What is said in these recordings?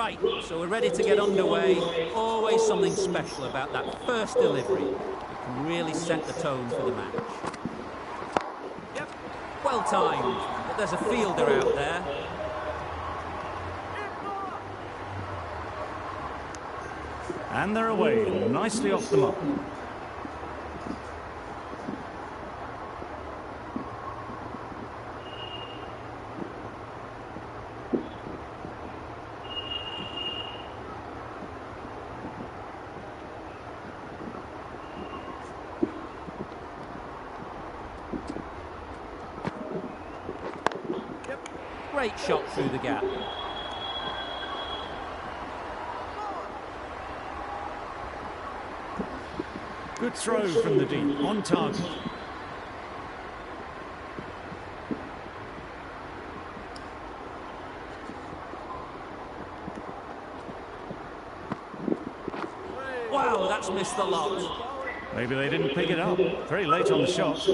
Right, so we're ready to get underway. Always something special about that first delivery. It can really set the tone for the match. Yep, well timed, but there's a fielder out there. And they're away, nicely off the mark. Great shot through the gap. Good throw from the deep, on target. Wow, that's missed the lot. Maybe they didn't pick it up. Very late on the shot.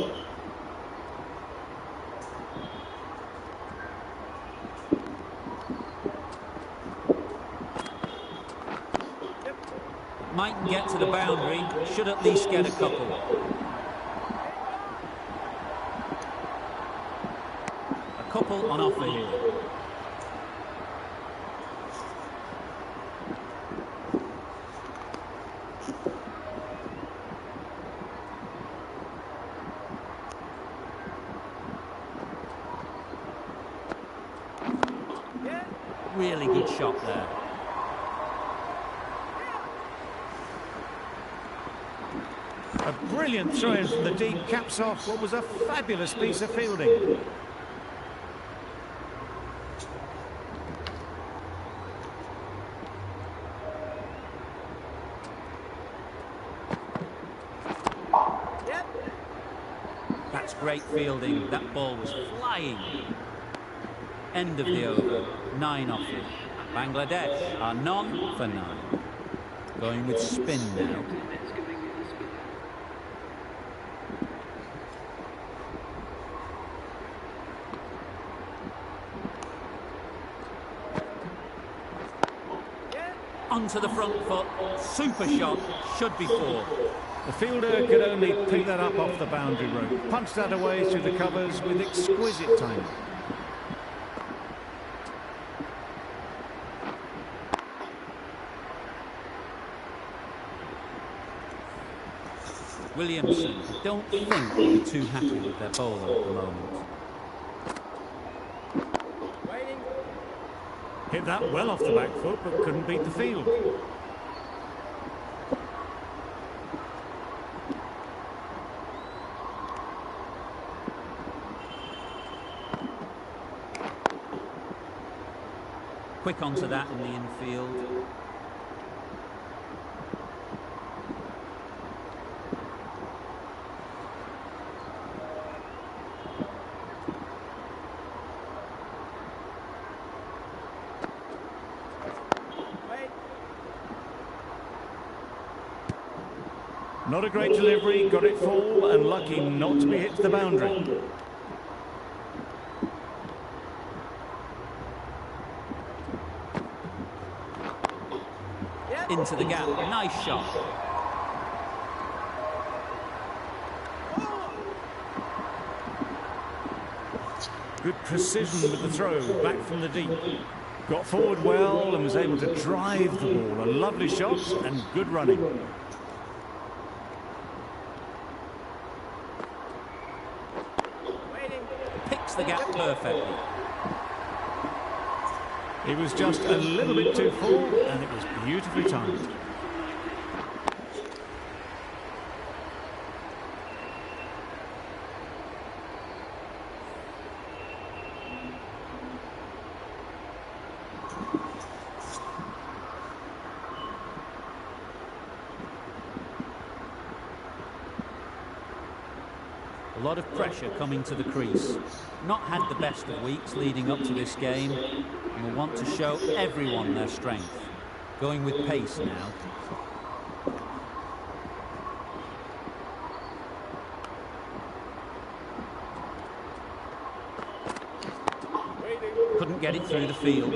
Mightn't get to the boundary, should at least get a couple. A couple on offer here. Really good shot there. A brilliant throw-in from the deep caps off what was a fabulous piece of fielding. That's great fielding. That ball was flying. End of the over. 9 offers. Bangladesh are none for 9. Going with spin now. Onto the front foot, super shot, should be 4. The fielder could only pick that up off the boundary rope, punched that away through the covers with exquisite timing. Williamson, I don't think they'll be too happy with their bowler at the moment. Hit that well off the back foot, but couldn't beat the field. Quick onto that in the infield. Not a great delivery, got it full and lucky not to be hit to the boundary. Into the gap, nice shot. Good precision with the throw, back from the deep. Got forward well and was able to drive the ball. A lovely shot and good running. Picks the gap perfectly. It was just a little bit too full and it was beautifully timed. A lot of pressure coming to the crease. Not had the best of weeks leading up to this game, and will want to show everyone their strength. Going with pace now. Couldn't get it through the field.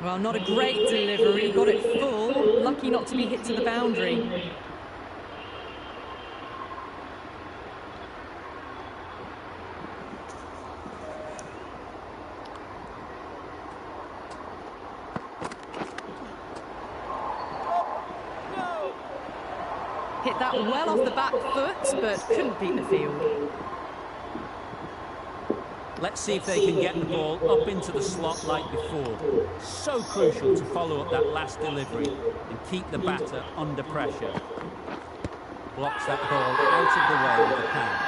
Well, not a great delivery. Got it full. Lucky not to be hit to the boundary. Hit that well off the back foot, but couldn't beat the field. Let's see if they can get the ball up into the slot like before. So crucial to follow up that last delivery and keep the batter under pressure. Blocks that ball out of the way with the pan.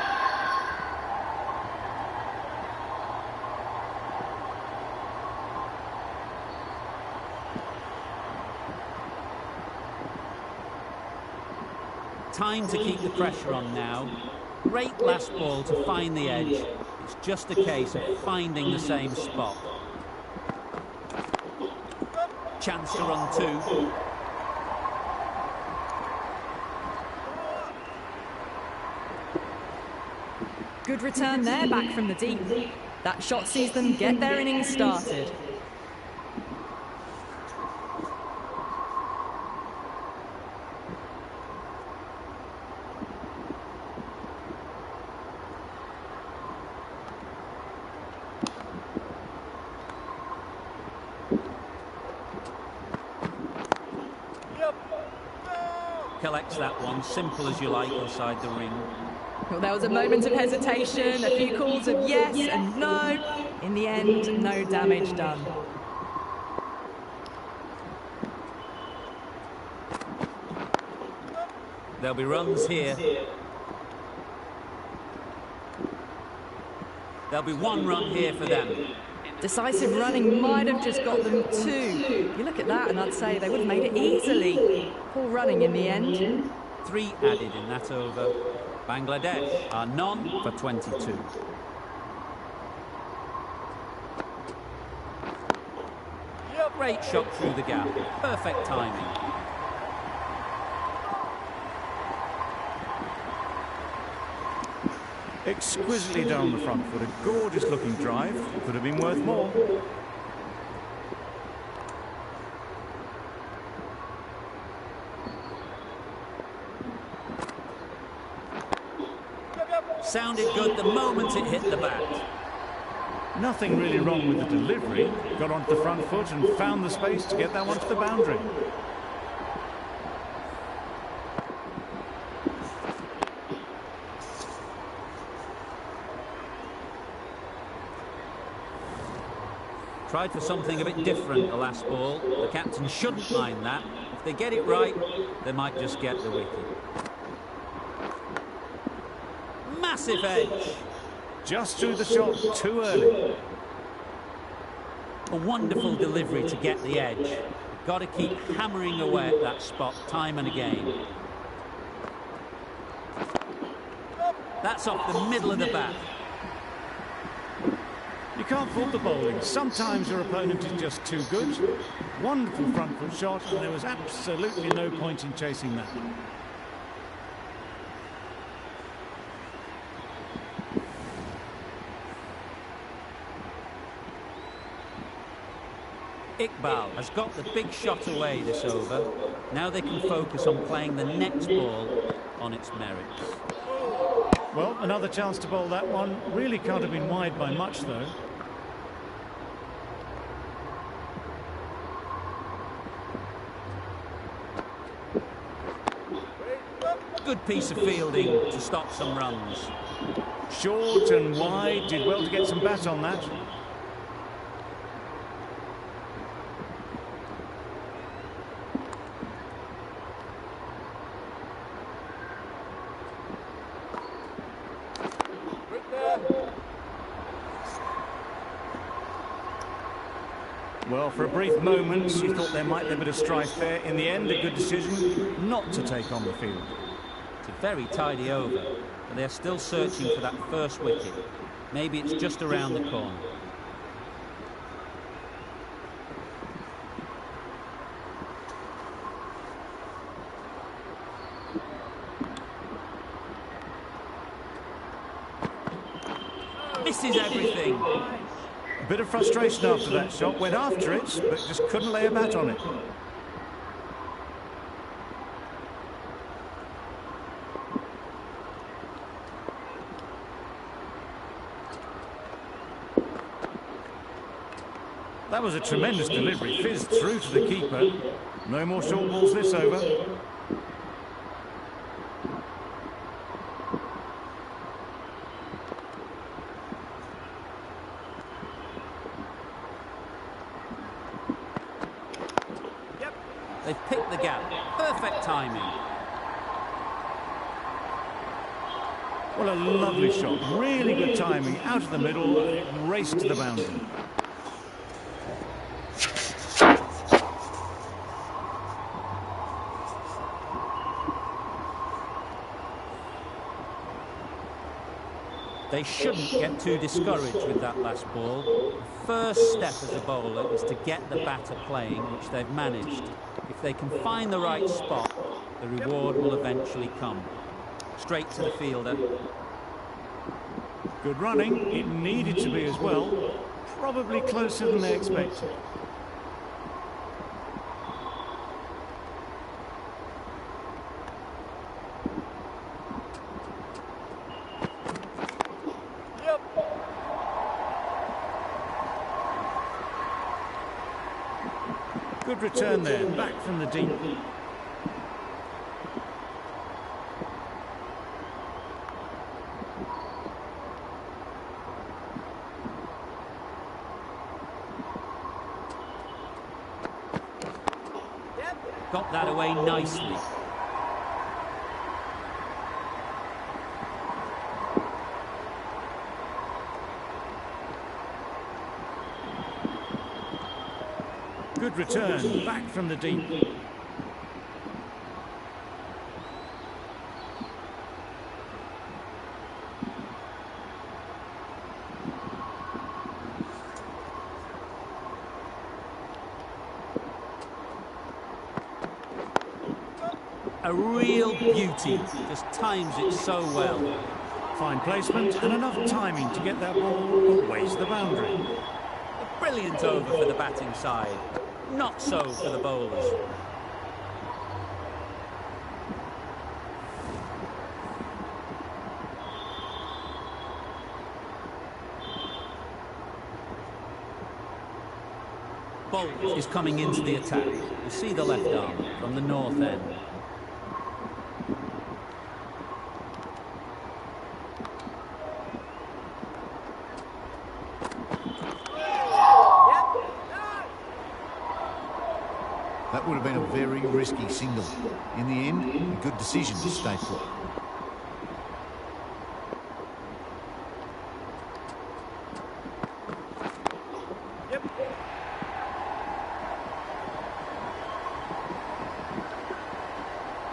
Time to keep the pressure on now. Great last ball to find the edge. It's just a case of finding the same spot. Chance to run two. Good return there, back from the deep. That shot sees them get their innings started. Collects that one, simple as you like, inside the ring. Well, there was a moment of hesitation, a few calls of yes and no. In the end, no damage done. There'll be runs here. There'll be one run here for them. Decisive running might have just got them two. You look at that and I'd say they would have made it easily. Poor running in the end. 3 added in that over. Bangladesh are none for 22. Great shot through the gap. Perfect timing. Exquisitely down the front foot, a gorgeous looking drive. Could have been worth more. Sounded good the moment it hit the bat. Nothing really wrong with the delivery. Got onto the front foot and found the space to get that one to the boundary. Tried for something a bit different the last ball. The captain shouldn't mind that. If they get it right, they might just get the wicket. Massive edge. Just threw the shot too early. A wonderful delivery to get the edge. Got to keep hammering away at that spot time and again. That's off the middle of the bat. You can't fault the bowling. Sometimes your opponent is just too good. Wonderful front foot shot, and there was absolutely no point in chasing that. Iqbal has got the big shot away this over. Now they can focus on playing the next ball on its merits. Well, another chance to bowl that one. Really can't have been wide by much, though. Good piece of fielding to stop some runs. Short and wide, did well to get some bat on that. Well, for a brief moment, you thought there might be a bit of strife there. In the end, a good decision not to take on the field. It's a very tidy over, but they're still searching for that first wicket. Maybe it's just around the corner. Misses everything. bit of frustration after that shot. Went after it, but just couldn't lay a bat on it. That was a tremendous delivery. Fizzed through to the keeper. No more short balls this over. Yep, they've picked the gap. Perfect timing. Well, a lovely shot. Really good timing. Out of the middle, it raced to the boundary. They shouldn't get too discouraged with that last ball. The first step as a bowler is to get the batter playing, which they've managed. If they can find the right spot, the reward will eventually come. Straight to the fielder. Good running. It needed to be as well. Probably closer than they expected. Good return there, back from the deep. Got that away nicely. Good return, back from the deep. A real beauty, just times it so well. Fine placement and enough timing to get that ball away to the boundary. A brilliant over for the batting side, not so for the bowlers. Bolt is coming into the attack. You see the left arm from the north end. That would have been a very risky single. In the end, a good decision to stay put.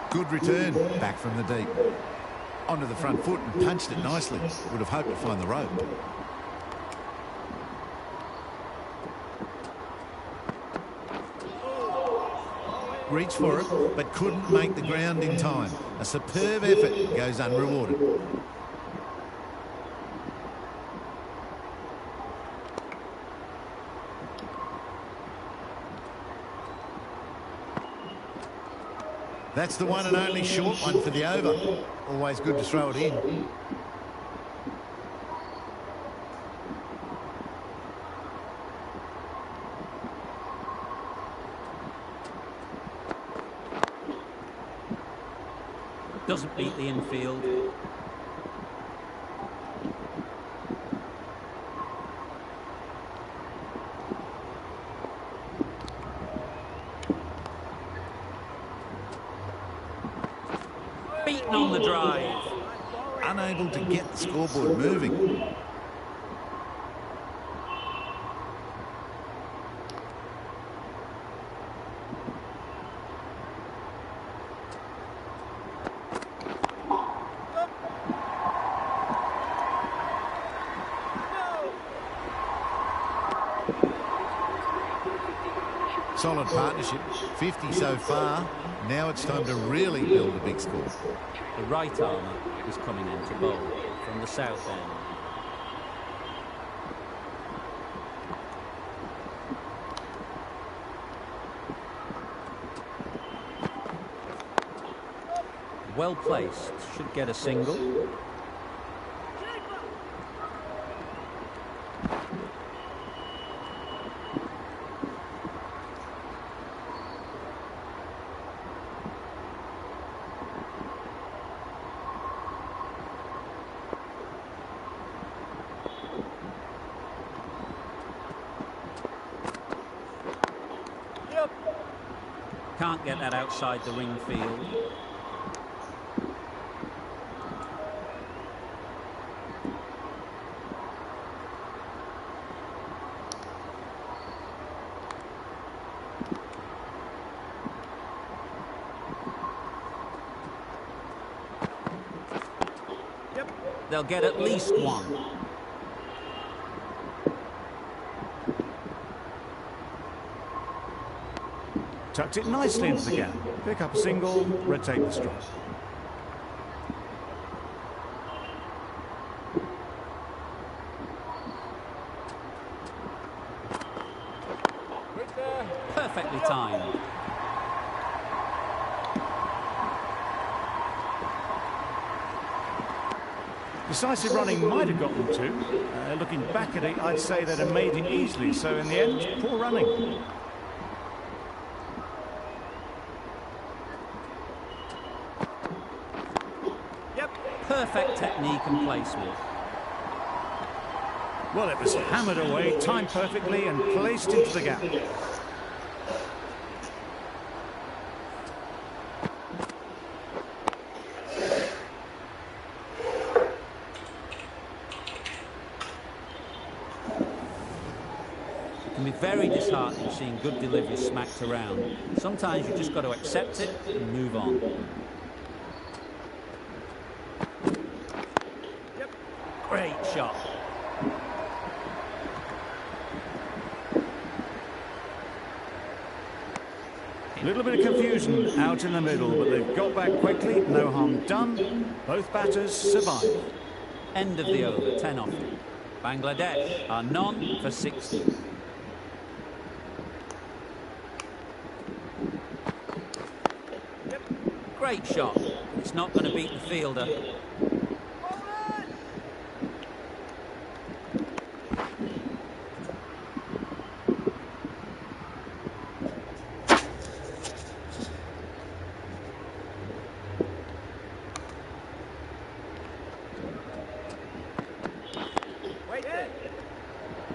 Good return, back from the deep. Onto the front foot and punched it nicely. Would have hoped to find the rope. Reached for it, but couldn't make the ground in time. A superb effort goes unrewarded. That's the one and only short one for the over. Always good to throw it in. Doesn't beat the infield. Beaten on the drive. Unable to get the scoreboard moving. Solid partnership, 50 so far. Now it's time to really build a big score. The right armour is coming in to bowl from the south end. well placed, should get a single. Can't get that outside the ring field. They'll get at least one. Tucked it nicely into the gap. Pick up a single, rotate the strike. Perfectly timed. Decisive running might have got them two. Looking back at it, I'd say they'd have made it easily. So in the end, poor running. Perfect technique and placement. Well, it was hammered away, timed perfectly and placed into the gap. It can be very disheartening seeing good delivery smacked around. Sometimes you just got to accept it and move on. Great shot. A little bit of confusion out in the middle, but they've got back quickly. No harm done. Both batters survive. End of the over, 10 off. Bangladesh are none for 60. Great shot. It's not going to beat the fielder.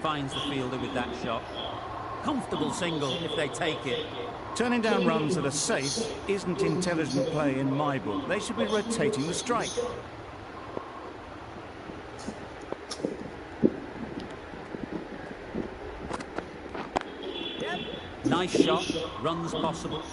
Finds the fielder with that shot. Comfortable single if they take it. Turning down runs that are safe isn't intelligent play in my book. They should be rotating the strike. Nice shot. Runs possible.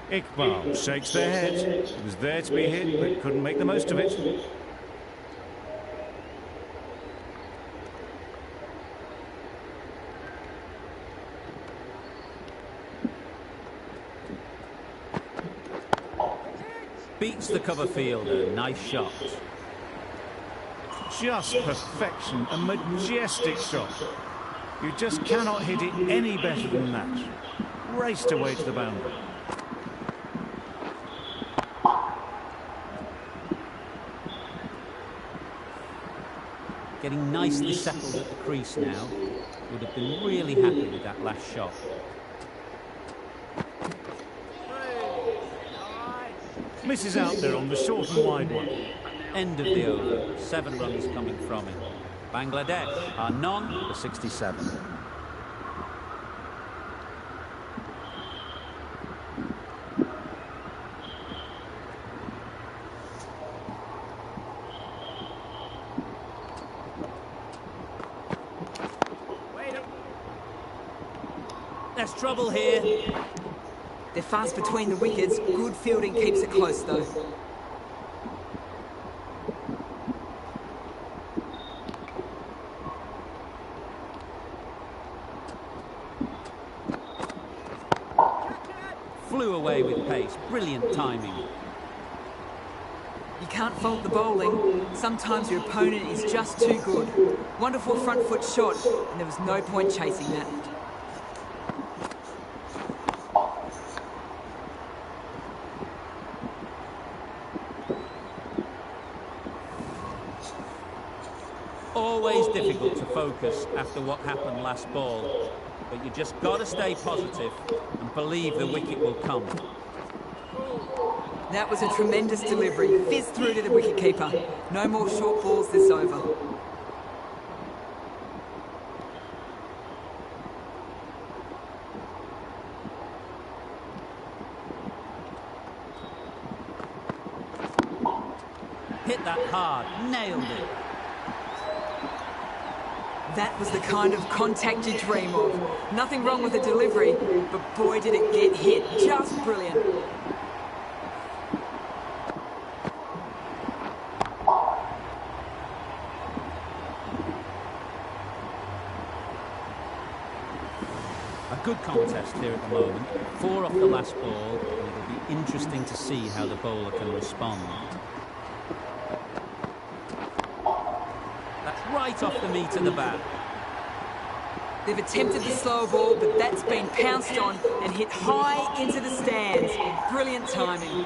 Iqbal shakes their head. It was there to be hit, but couldn't make the most of it. Beats the cover fielder. Nice shot. Just perfection, a majestic shot. You just cannot hit it any better than that. Raced away to the boundary. Getting nicely settled at the crease now. Would have been really happy with that last shot. Misses out there on the short and wide one. End of the over. 7 runs coming from him. Bangladesh are none for 67. There's trouble here. They're fast between the wickets. Good fielding keeps it close, though. flew away with pace. Brilliant timing. You can't fault the bowling. Sometimes your opponent is just too good. Wonderful front foot shot, and there was no point chasing that. Always difficult to focus after what happened last ball, but you just got to stay positive and believe the wicket will come. That was a tremendous delivery. Fizzed through to the wicketkeeper. No more short balls this over. Hit that hard, nailed it. That was the kind of contact you dream of. Nothing wrong with the delivery, but boy did it get hit. Just brilliant. A good contest here at the moment. 4 off the last ball, and it'll be interesting to see how the bowler can respond. That's right off the meat of the bat. They've attempted the slower ball, but that's been pounced on and hit high into the stands. Brilliant timing.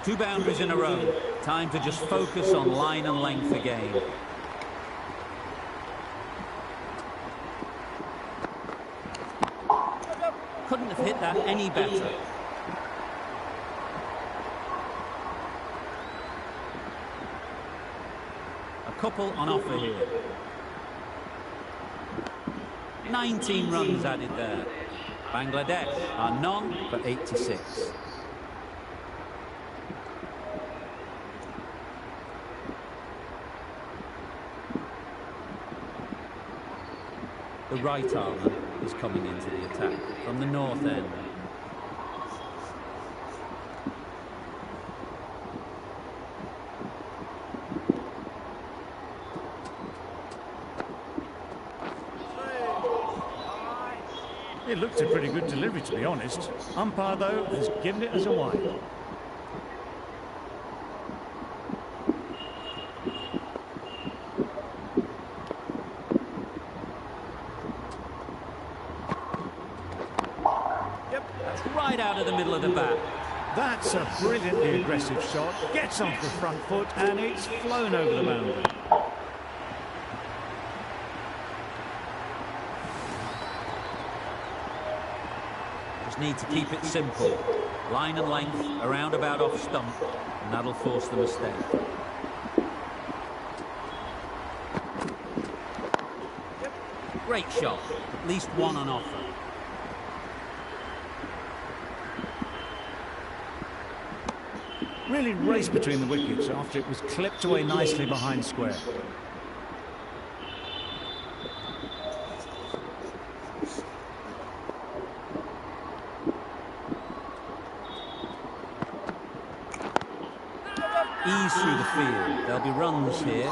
Two boundaries in a row. Time to just focus on line and length again. Couldn't have hit that any better. A couple on offer here. 19 runs added there. Bangladesh are none for 86. The right armour is coming into the attack from the north end. It looked a pretty good delivery, to be honest. Umpire, though, has given it as a wide. Right out of the middle of the bat. That's a brilliantly aggressive shot. Gets off the front foot and it's flown over the boundary. Just need to keep it simple. Line and length, around about off stump, and that'll force the mistake. Great shot. At least one on offer. Really raced between the wickets after it was clipped away nicely behind square. Ease through the field. There'll be runs here.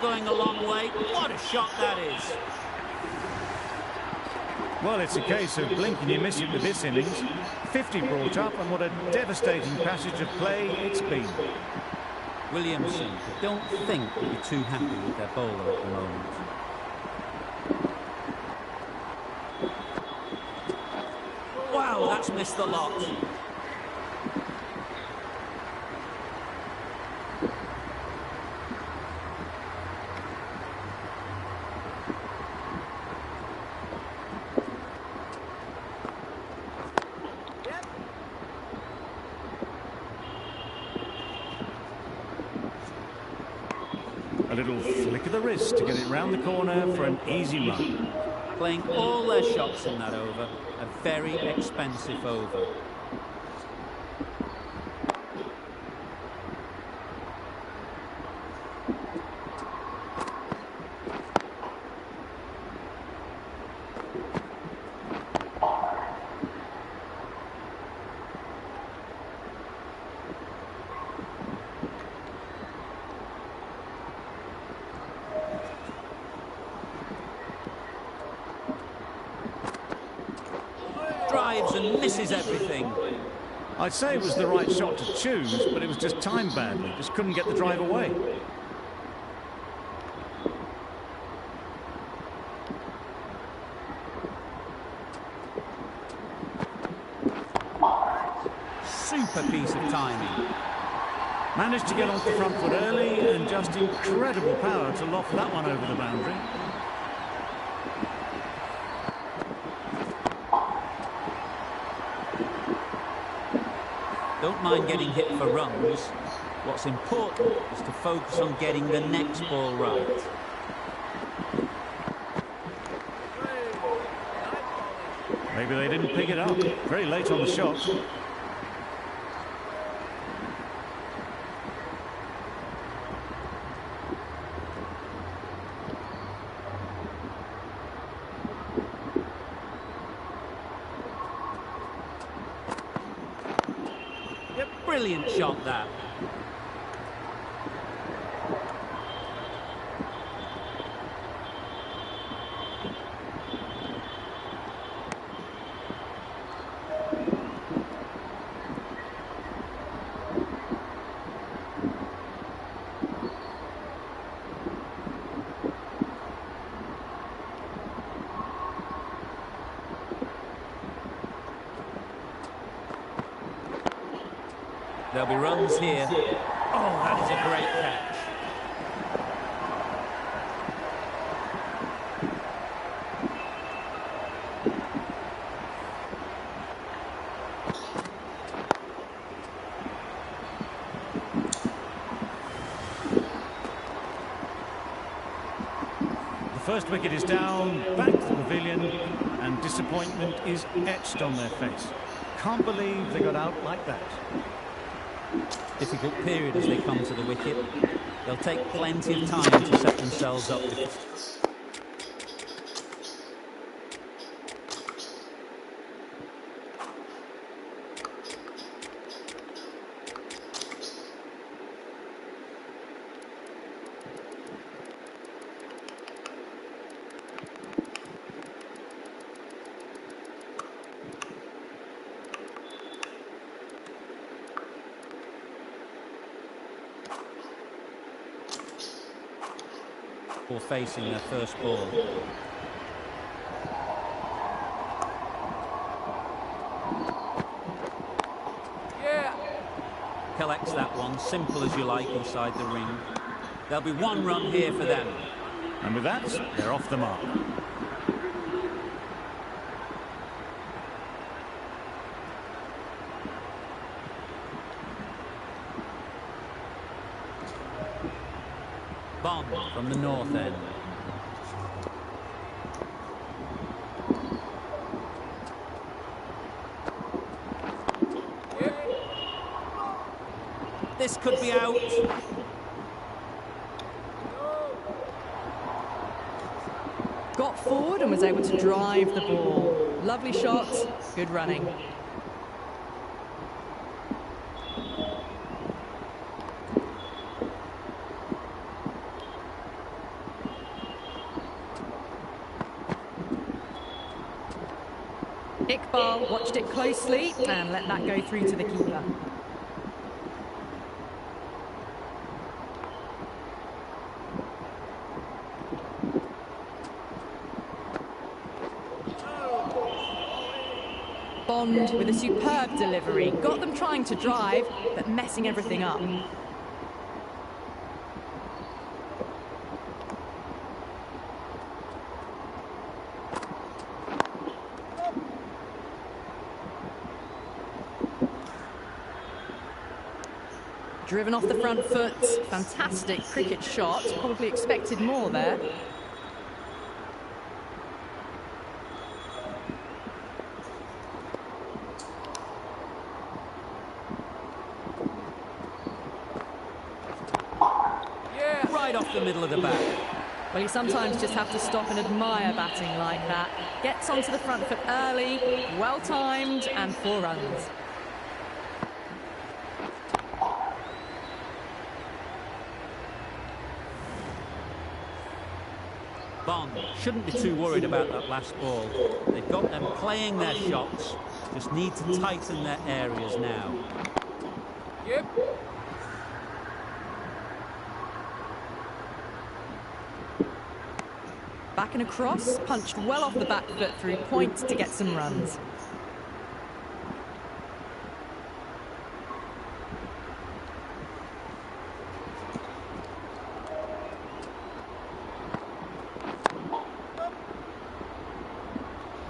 Going a long way. What a shot that is. Well, it's a case of blink and you miss it with this innings. 50 brought up, and what a devastating passage of play it's been. Williamson, I don't think will be too happy with their bowler at the moment. Wow, that's missed the lot. A little flick of the wrist to get it round the corner for an easy run. Playing all their shots in that over, a very expensive over. Drives and misses everything. I'd say it was the right shot to choose, but it was just timed badly. Just couldn't get the drive away. Super piece of timing. Managed to get off the front foot early and just incredible power to loft that one over the boundary. Don't mind getting hit for runs. What's important is to focus on getting the next ball right. Maybe they didn't pick it up. Very late on the shot. Brilliant shot, that. There'll be runs here. Oh, that is a great catch. The first wicket is down, back to the pavilion, and disappointment is etched on their face. Can't believe they got out like that. Difficult period as they come to the wicket. They'll take plenty of time to set themselves up. Before facing their first ball. Yeah. Collects that one, simple as you like, inside the ring. There'll be one run here for them. And with that, they're off the mark. Bond from the north end. This could be out. Got forward and was able to drive the ball. Lovely shot, good running. Iqbal watched it closely and let that go through to the keeper. Bond with a superb delivery, got them trying to drive, but messing everything up. Driven off the front foot, fantastic cricket shot, probably expected more there. right off the middle of the bat. Well, you sometimes just have to stop and admire batting like that. Gets onto the front foot early, well timed, and 4 runs. Bond shouldn't be too worried about that last ball. They've got them playing their shots, just need to tighten their areas now. Yep. Back and across, punched well off the back foot through point to get some runs.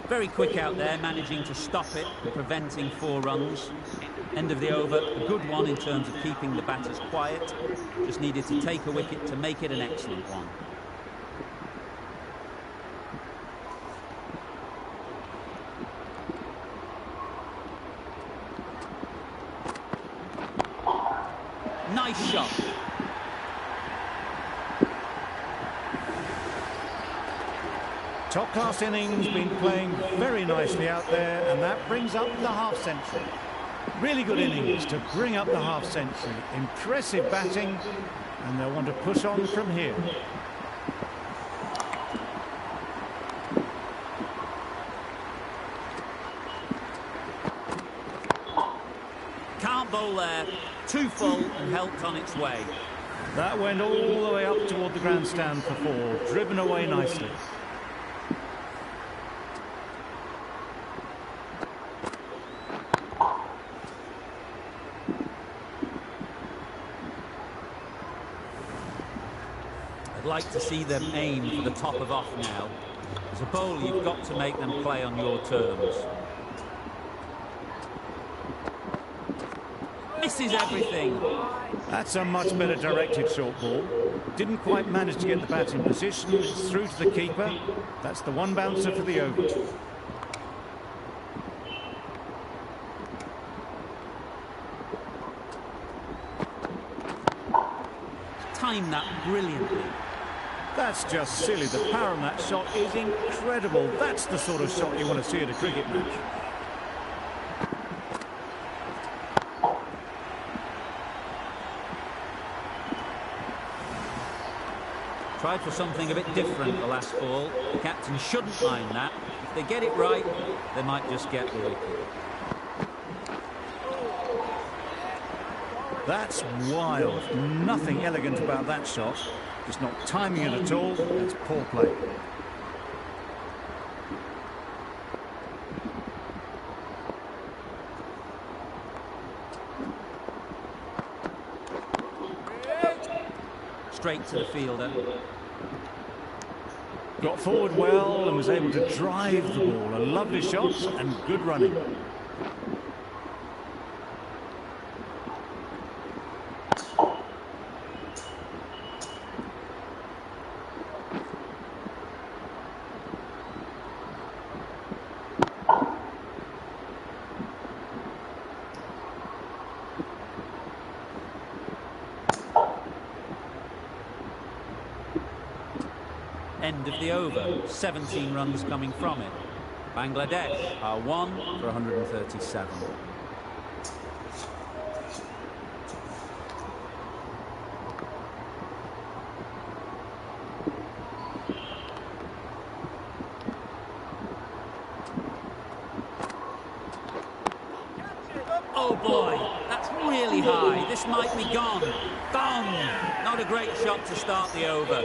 Very quick out there, managing to stop it, preventing 4 runs. End of the over, a good one in terms of keeping the batters quiet. Just needed to take a wicket to make it an excellent one. Nice shot. Top-class innings, been playing very nicely out there, and that brings up the half-century. Really good innings to bring up the half-century. Impressive batting, and they'll want to push on from here. Can't bowl there. Too full and helped on its way. That went all the way up toward the grandstand for 4, driven away nicely. I'd like to see them aim for the top of off now. As a bowler, you've got to make them play on your terms. Misses everything. That's a much better directed short ball. Didn't quite manage to get the bat in position. It's through to the keeper. That's the 1 bouncer for the over. Timed that brilliantly. That's just silly. The power on that shot is incredible. That's the sort of shot you want to see at a cricket match. Tried for something a bit different the last ball. The captain shouldn't mind that. If they get it right, they might just get the wicket. That's wild. Nothing elegant about that shot. Just not timing it at all. That's poor play. Straight to the fielder. Got forward well and was able to drive the ball. A lovely shot and good running. End of the over, 17 runs coming from it. Bangladesh are 1 for 137. Oh boy, that's really high. This might be gone. Gone. Not a great shot to start the over.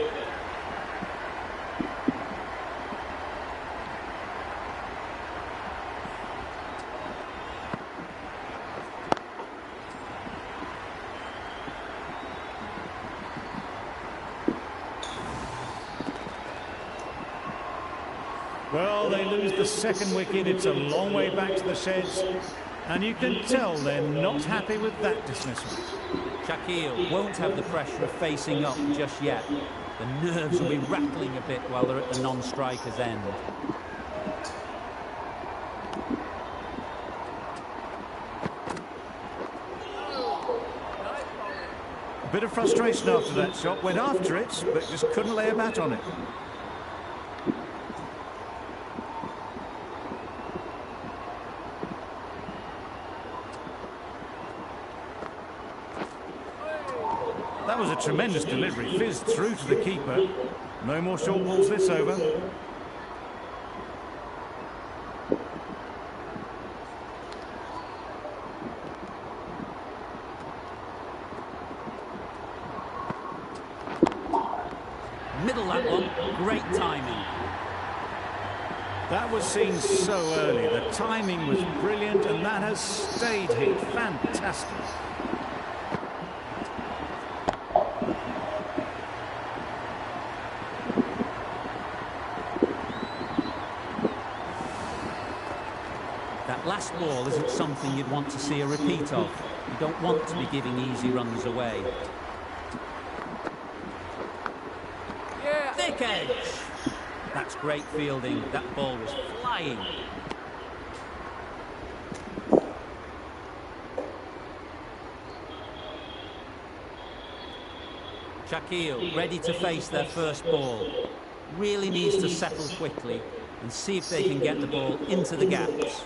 Well, they lose the second wicket. It's a long way back to the sheds. And you can tell they're not happy with that dismissal. Shakil won't have the pressure of facing up just yet. The nerves will be rattling a bit while they're at the non-striker's end. Bit of frustration after that shot. Went after it, but just couldn't lay a bat on it. That was a tremendous delivery. Fizzed through to the keeper. No more short balls this over. Middle that one. Great timing. That was seen so early. The timing was brilliant, and that has stayed hit. Fantastic. That last ball isn't something you'd want to see a repeat of. You don't want to be giving easy runs away. Yeah. Thick edge. That's great fielding. That ball was flying. Shaquille ready to face their first ball. Really needs to settle quickly and see if they can get the ball into the gaps.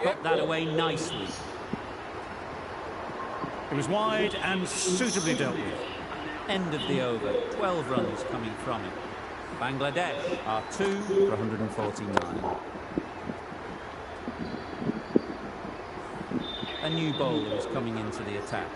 Got that away nicely. It was wide and suitably dealt with. End of the over. 12 runs coming from it. Bangladesh are 2 for 149. A new bowler is coming into the attack.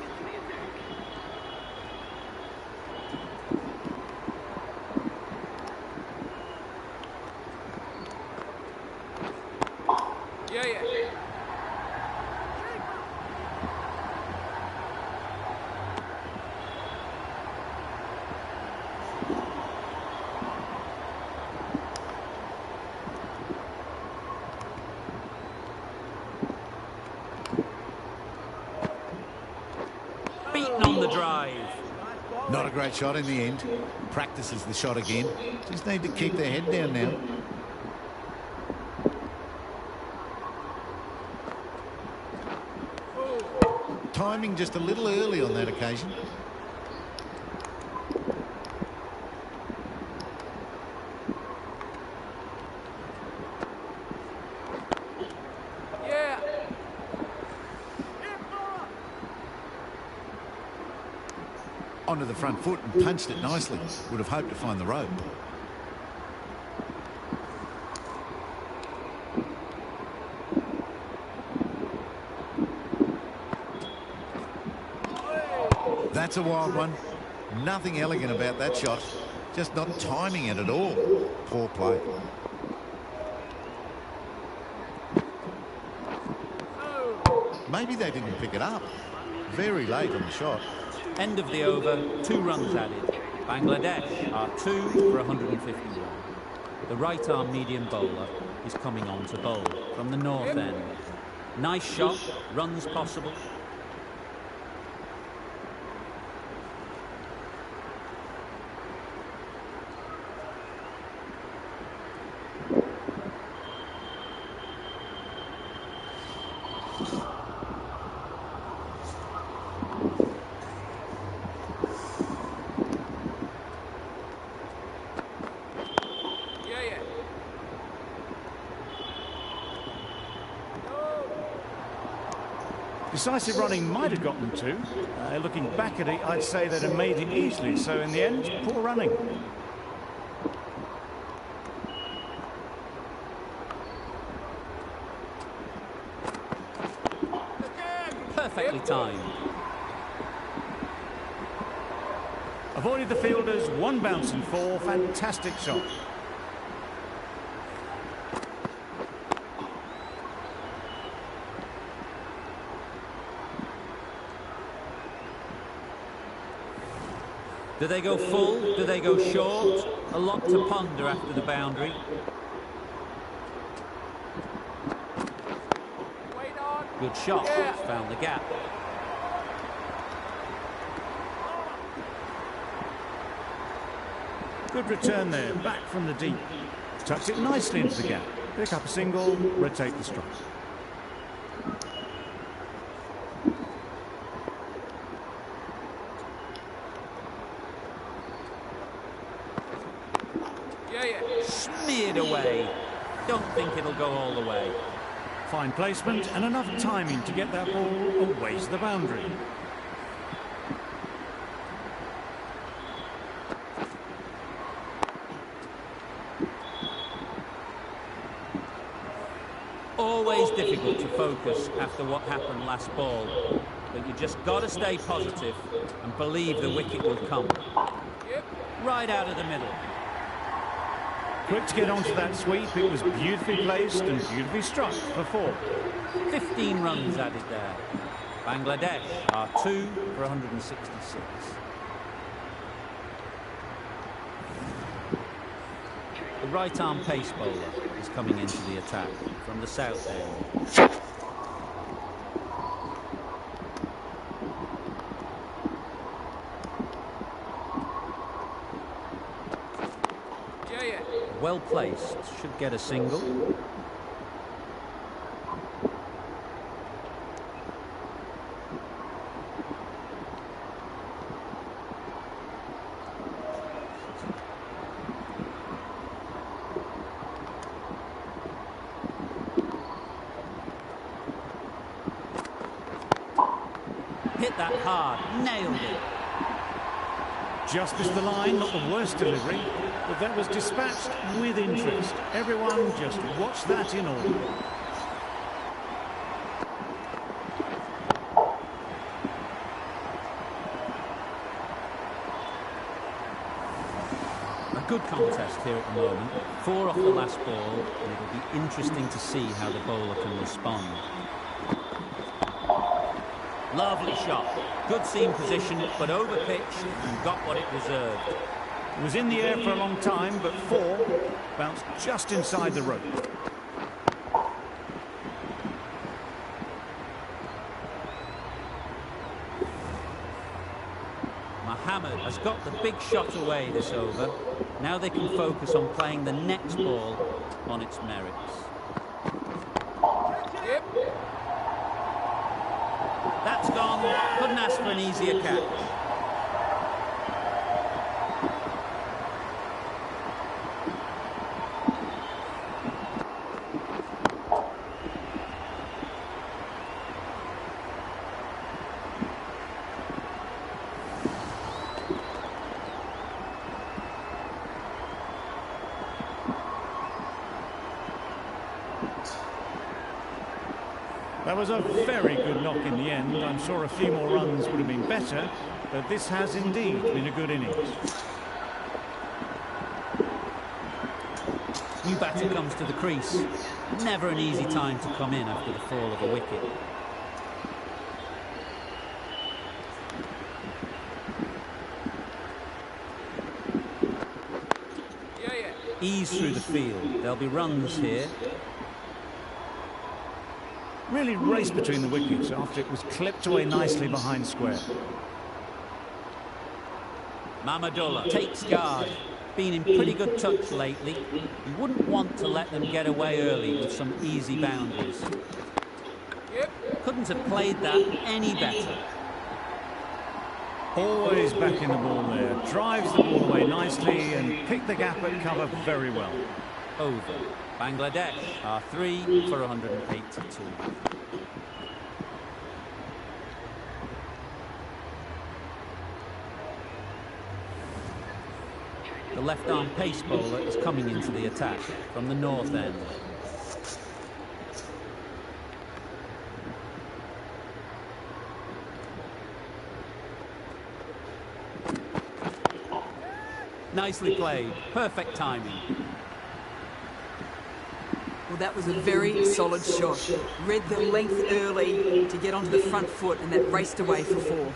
Beaten on the drive. Not a great shot in the end. Practices the shot again. Just need to keep their head down now. Timing just a little early on that occasion. Onto the front foot and punched it nicely. Would have hoped to find the rope. That's a wild one. Nothing elegant about that shot. Just not timing it at all. Poor play. Maybe they didn't pick it up. Very late on the shot. End of the over, 2 runs added. Bangladesh are 2 for 151. The right-arm medium bowler is coming on to bowl from the north end. Nice shot, runs possible. Decisive running might have got them to. Looking back at it, I'd say they'd have made it easily. So in the end, poor running. Perfectly timed. Avoided the fielders, 1 bounce and 4. Fantastic shot. Do they go full? Do they go short? A lot to ponder after the boundary. Good shot. Found the gap. Good return there, back from the deep. Tucks it nicely into the gap. Pick up a single, rotate the strike. Smeared away. Don't think it'll go all the way. Fine placement and enough timing to get that ball away to the boundary. Always difficult to focus after what happened last ball, but you just got to stay positive and believe the wicket will come. Right out of the middle. Quick to get onto that sweep. It was beautifully placed and beautifully struck for 4. 15 runs added there. Bangladesh are 2 for 166. The right-arm pace bowler is coming into the attack from the south end. Well placed, should get a single. Hit that hard, nailed it. Just missed the line, not the worst delivery, but that was dispatched with interest. Everyone just watch that in awe. A good contest here at the moment. 4 off the last ball, and it'll be interesting to see how the bowler can respond. Lovely shot. Good seam position, but over-pitched and got what it deserved. It was in the air for a long time, but 4 bounced just inside the rope. Mohammed has got the big shot away this over. Now they can focus on playing the next ball on its merits. That's gone. Couldn't ask for an easier catch. That was a very good knock in the end. I'm sure a few more runs would have been better, but this has indeed been a good innings. New batter comes to the crease. Never an easy time to come in after the fall of a wicket. Ease through the field. There'll be runs here. Really raced between the wickets after it was clipped away nicely behind square. Mamadullah takes guard. Been in pretty good touch lately. You wouldn't want to let them get away early with some easy boundaries. Couldn't have played that any better. Always back in the ball there. Drives the ball away nicely and picked the gap at cover very well. Over. Bangladesh are 3 for 182. The left-arm pace bowler is coming into the attack from the north end. Nicely played. Perfect timing. Well, that was a very solid shot. Read the length early to get onto the front foot, and that raced away for 4.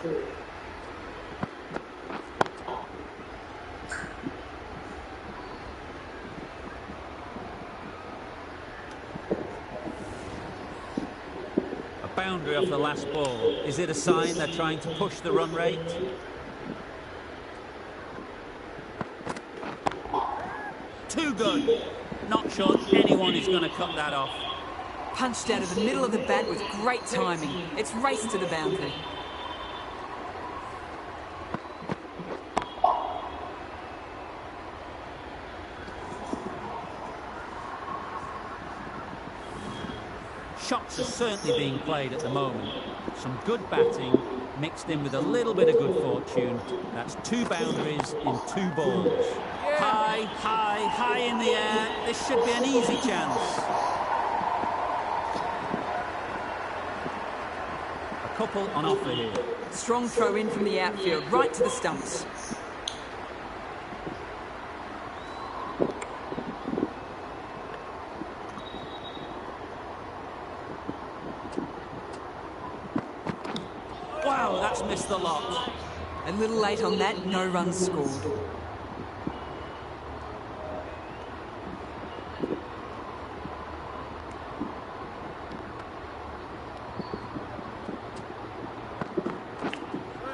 A boundary off the last ball. Is it a sign they're trying to push the run rate? Too good. Not sure anyone is going to cut that off. Punched out of the middle of the bat with great timing. It's raced to the boundary. Shots are certainly being played at the moment. Some good batting mixed in with a little bit of good fortune. That's 2 boundaries in 2 balls. High, high, high in the air. This should be an easy chance. A couple on offer here. Strong throw in from the outfield, right to the stumps. Wow, that's missed the lot. A little late on that, no runs scored.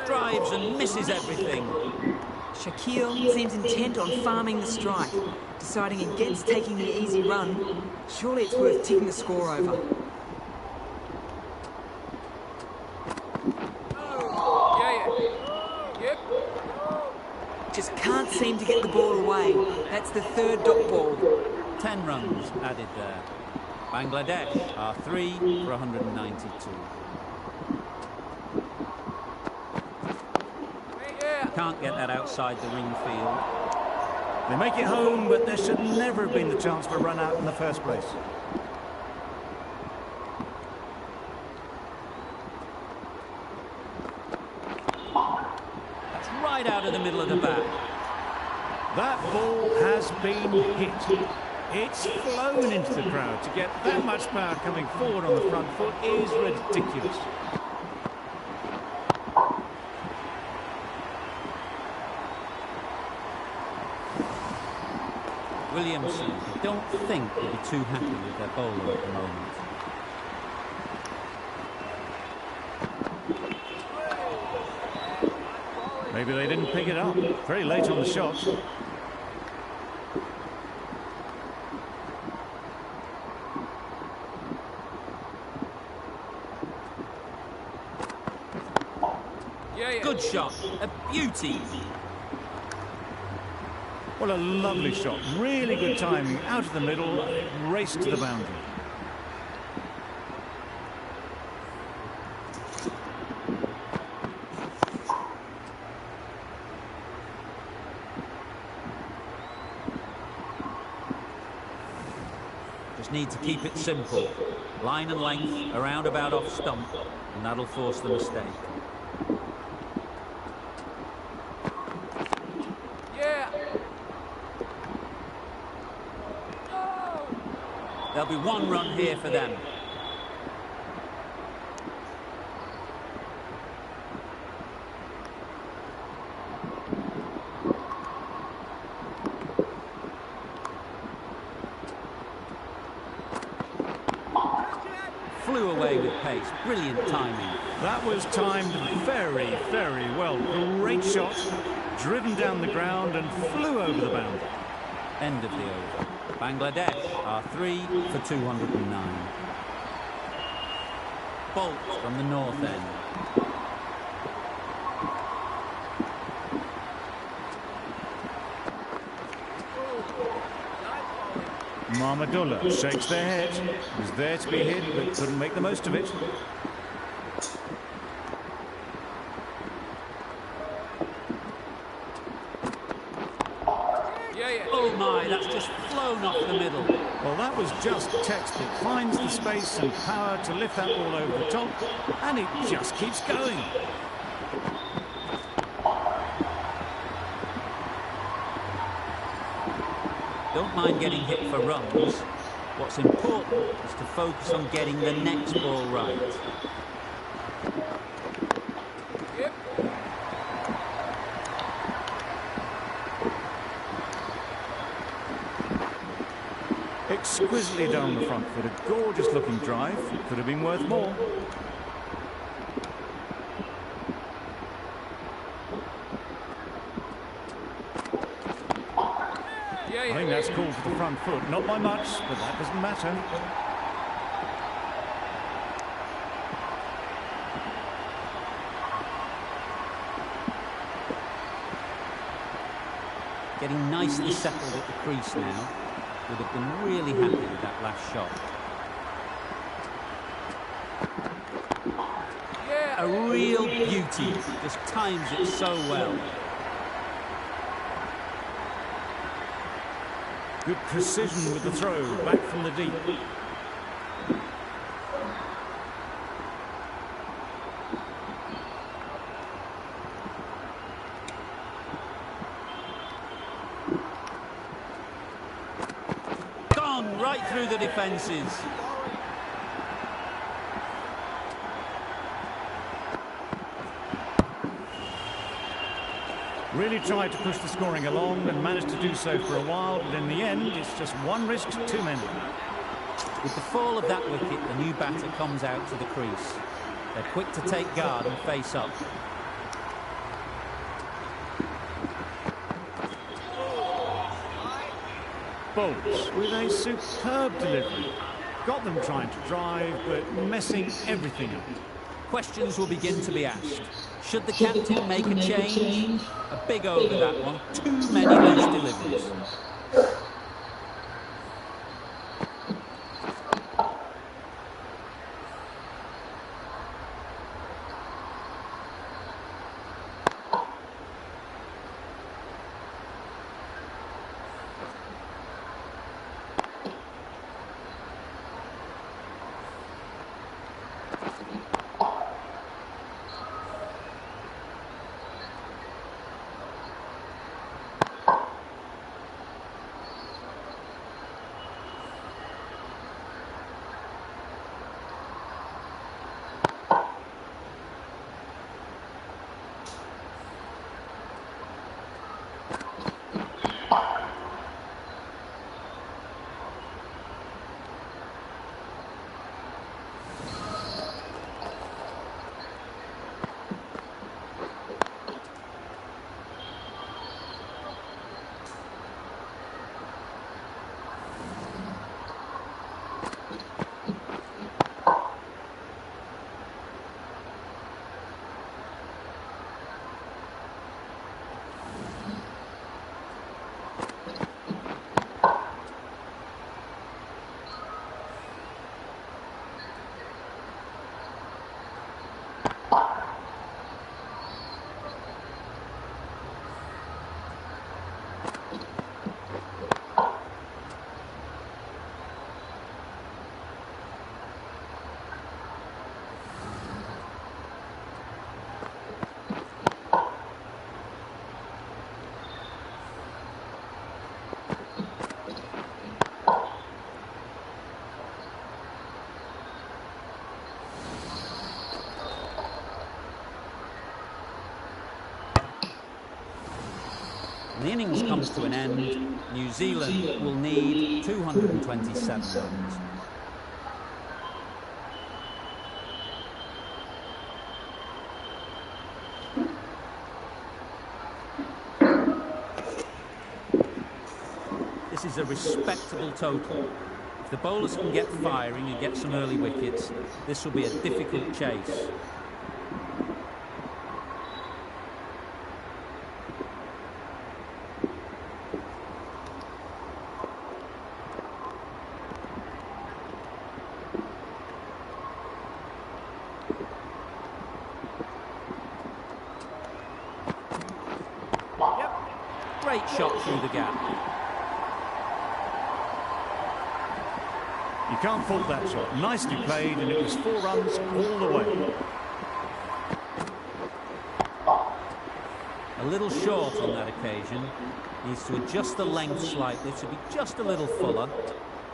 Drives and misses everything. Shaquille seems intent on farming the strike, deciding against taking the easy run. Surely it's worth ticking the score over. Just can't seem to get the ball away. That's the 3rd dot ball. 10 runs added there. Bangladesh are 3 for 192. Can't get that outside the ring field. They make it home, but there should never have been the chance for a run out in the first place. That's right out of the middle of the bat. That ball has been hit. It's flown into the crowd. To get that much power coming forward on the front foot is ridiculous. Williamson, I don't think they'll be too happy with their bowler at the moment. Maybe they didn't pick it up. Very late on the shot. Good shot, a beauty. What a lovely shot. Really good timing. Out of the middle, race to the boundary. Just need to keep it simple. Line and length, around about off stump, and that'll force the mistake. There'll be 1 run here for them. Flew away with pace. Brilliant timing. That was timed very, very well. Great shot. Driven down the ground and flew over the boundary. End of the over. Bangladesh are 3 for 209. Bolt from the north end. Mahmudullah shakes their head. Was there to be hit, but couldn't make the most of it. Oh my, that's just flown off the middle. Well, that was just textbook. Finds the space and power to lift that ball over the top, and it just keeps going. Don't mind getting hit for runs. What's important is to focus on getting the next ball right. Exquisite exquisitely done on the front foot. A gorgeous looking drive. Could have been worth more. I think that's called for the front foot. Not by much, but that doesn't matter. Getting nicely settled at the crease now. Would have been really happy with that last shot. Yeah, a real beauty. Just times it so well. Good precision with the throw, back from the deep. Gone right through the defences. Really tried to push the scoring along and managed to do so for a while, but in the end, it's just one risk too many. With the fall of that wicket, the new batter comes out to the crease. They're quick to take guard and face up. Bolts with a superb delivery. Got them trying to drive, but messing everything up. Questions will begin to be asked. Should the captain make a change? A big over that one. Too many loose deliveries. When the innings comes to an end, New Zealand will need 227 runs. This is a respectable total. If the bowlers can get firing and get some early wickets, this will be a difficult chase. Great shot through the gap. You can't fault that shot. Nicely played, and it was 4 runs all the way. A little short on that occasion. Needs to adjust the length slightly to be just a little fuller.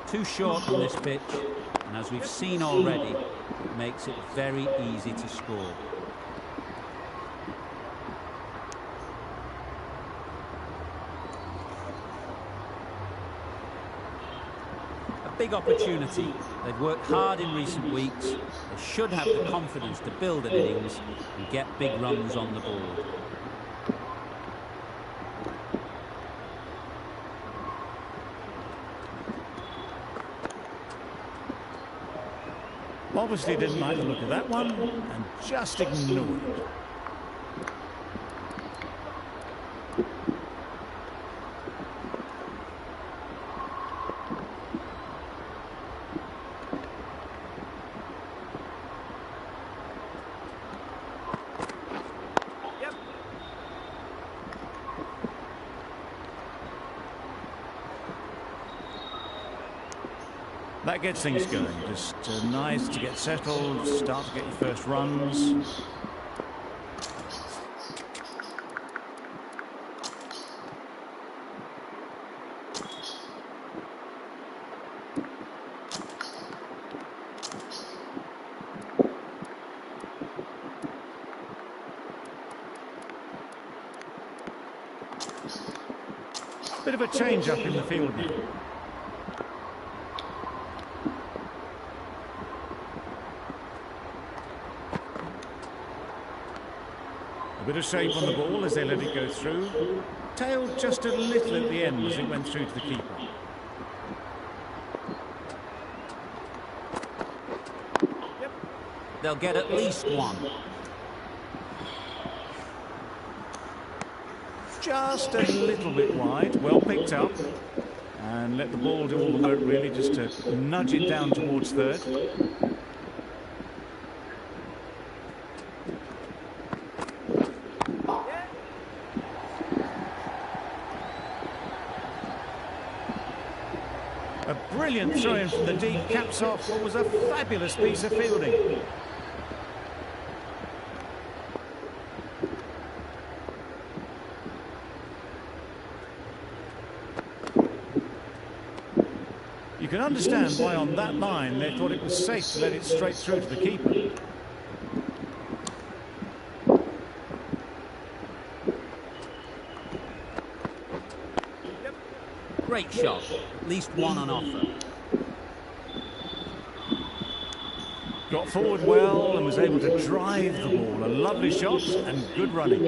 Too short on this pitch, and as we've seen already, it makes it very easy to score. big opportunity. They've worked hard in recent weeks. They should have the confidence to build an innings and get big runs on the board. Obviously didn't like the look of that one and just ignored it. That gets things going. Just nice to get settled, start to get your first runs. Bit of a change up in the field now. A bit of shape on the ball as they let it go through. Tailed just a little at the end as it went through to the keeper. They'll get at least one. Just a little bit wide, well picked up. And let the ball do all the work really, just to nudge it down towards third. A brilliant throw-in from the deep caps off what was a fabulous piece of fielding. You can understand why on that line they thought it was safe to let it straight through to the keeper. Great shot. At least one on offer. Got forward well and was able to drive the ball. A lovely shot and good running.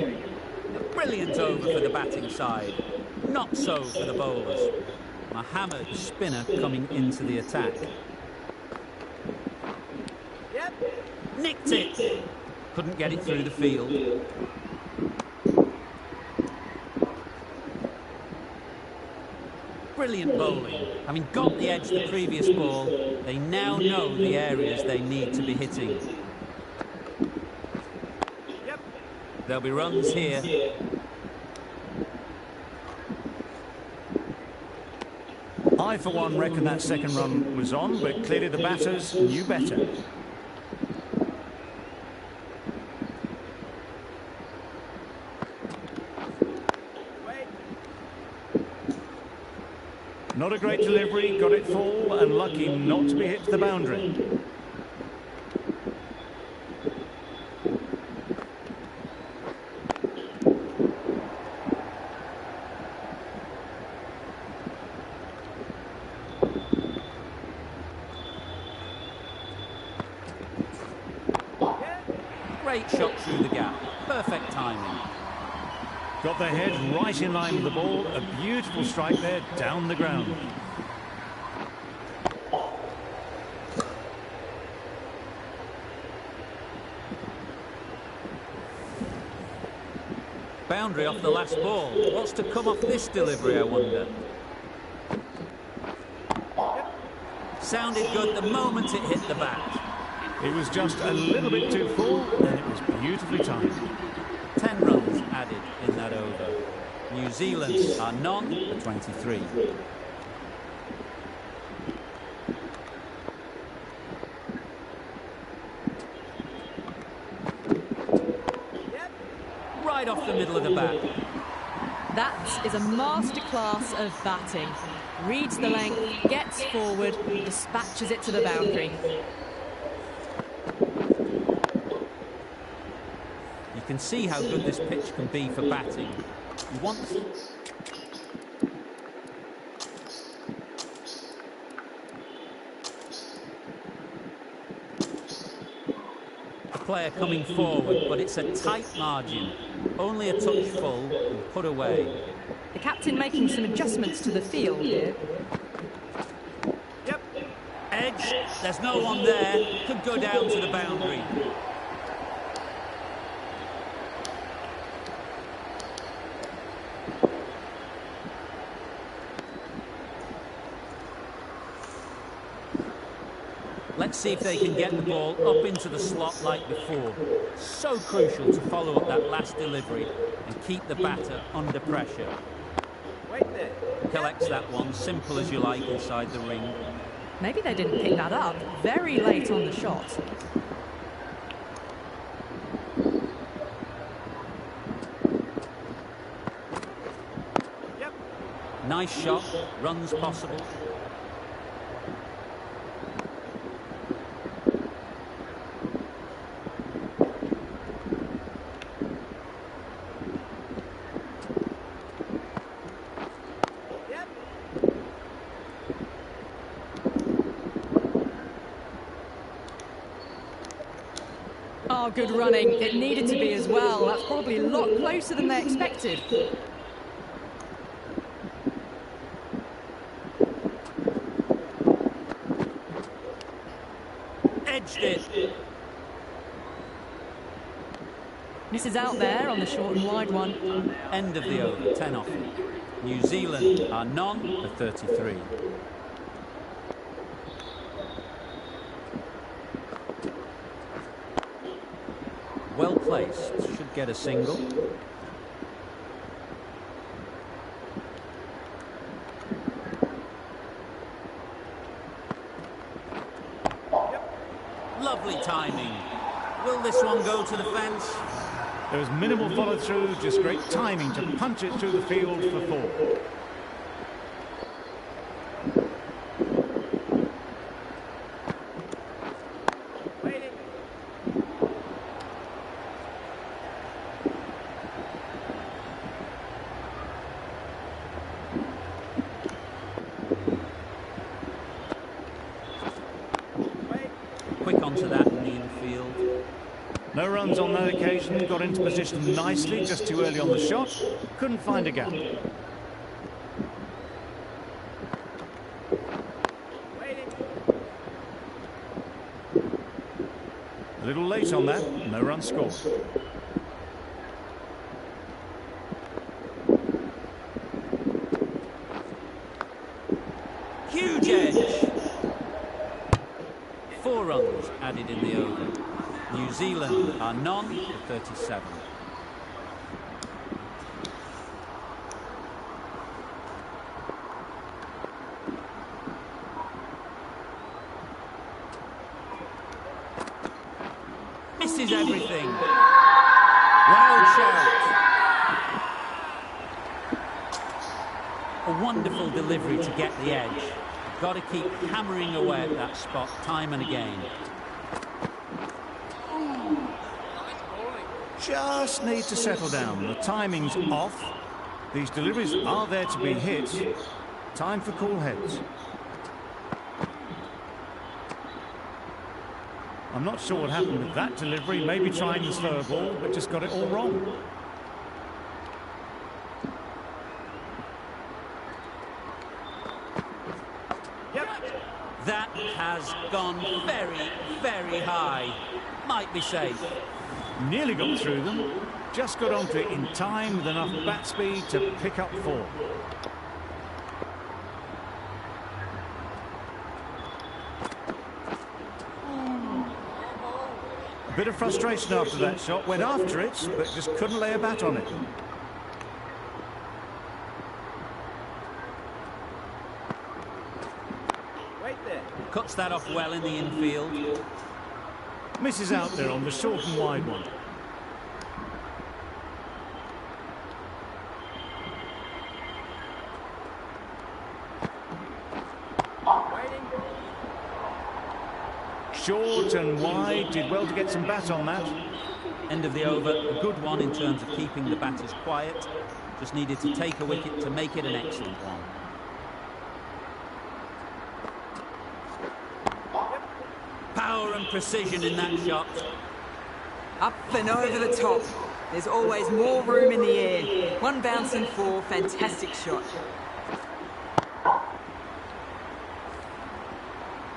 A brilliant over for the batting side. Not so for the bowlers. A hammered spinner coming into the attack. Yep. Nicked it. Couldn't get it through the field. Brilliant bowling. Having got the edge the previous ball, they now know the areas they need to be hitting. Yep. There'll be runs here. I, for one, reckon that second run was on, but clearly the batters knew better. Not a great delivery, got it full, and lucky not to be hit to the boundary. Great shot through the gap. Perfect timing. Got their head right in line with the ball. A beautiful strike there, down the ground. Boundary off the last ball. What's to come off this delivery, I wonder? Sounded good the moment it hit the bat. It was just a little bit too full, and it was beautifully timed. 10 runs added in that over. New Zealand are none for 23. Right off the middle of the bat. That is a masterclass of batting. Reads the length, gets forward, dispatches it to the boundary. You can see how good this pitch can be for batting. You want... player coming forward, but it's a tight margin. Only a touch full and put away. The captain making some adjustments to the field here. Yep. Edge, there's no one there. Could go down to the boundary. Let's see if they can get the ball up into the slot like before. So crucial to follow up that last delivery and keep the batter under pressure. Wait there. Collects that one, simple as you like, inside the ring. Maybe they didn't pick that up. Very late on the shot. Yep. Nice shot, runs possible. Oh, good running. It needed to be as well. That's probably a lot closer than they expected. Edged it. Misses out there on the short and wide one. End of the over, 10 off. New Zealand are none for 33. Well placed, should get a single. Lovely timing. Will this one go to the fence? There was minimal follow-through, just great timing to punch it through the field for 4. Quick onto that in the infield. No runs on that occasion, got into position nicely, just too early on the shot, couldn't find a gap. A little late on that, no run scored. Huge edge. 4 runs added in the over. New Zealand are none for 37. Misses everything. Wild shout. A wonderful delivery to get the edge. Got to keep hammering away at that spot time and again. Just need to settle down. The timing's off. These deliveries are there to be hit. Time for cool heads. I'm not sure what happened with that delivery. Maybe trying the slower ball, but just got it all wrong. That has gone very, very high. Might be safe. Nearly got through them. Just got onto it in time with enough bat speed to pick up 4. A bit of frustration after that shot. Went after it, but just couldn't lay a bat on it. Cuts that off well in the infield. Misses out there on the short and wide one. Short and wide, did well to get some bat on that. End of the over, a good one in terms of keeping the batters quiet. Just needed to take a wicket to make it an excellent one. Power and precision in that shot. Up and over the top. There's always more room in the air. One bouncing four, fantastic shot.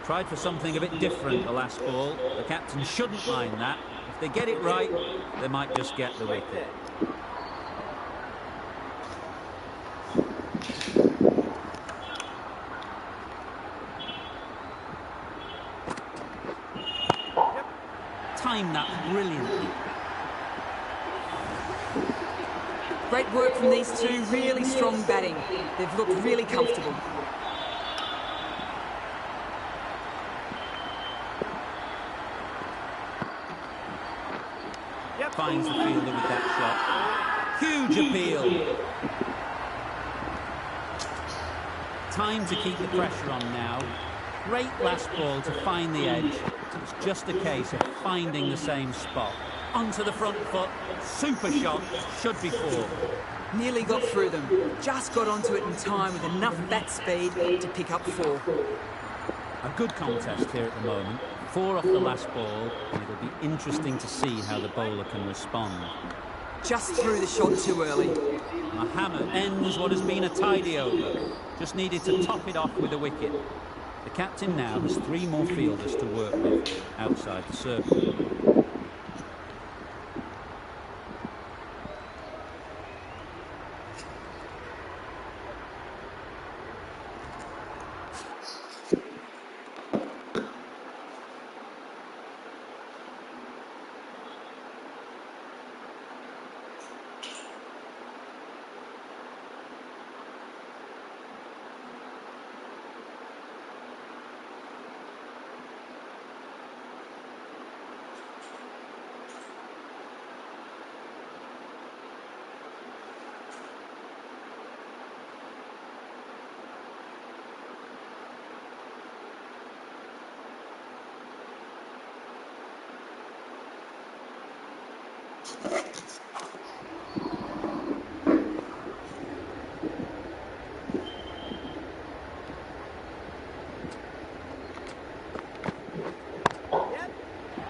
Tried for something a bit different the last ball. The captain shouldn't mind that. If they get it right, they might just get the wicket. Timed that brilliantly. Great work from these two, really strong batting. They've looked really comfortable. Finds the fielder with that shot. Huge appeal. Time to keep the pressure on now. Great last ball to find the edge. It's just a case of finding the same spot. Onto the front foot. Super shot. Should be four. Nearly got through them. Just got onto it in time with enough bat speed to pick up four. A good contest here at the moment. Four off the last ball, and it'll be interesting to see how the bowler can respond. Just threw the shot too early. Mohammed ends what has been a tidy over. Just needed to top it off with a wicket. The captain now has three more fielders to work with outside the circle.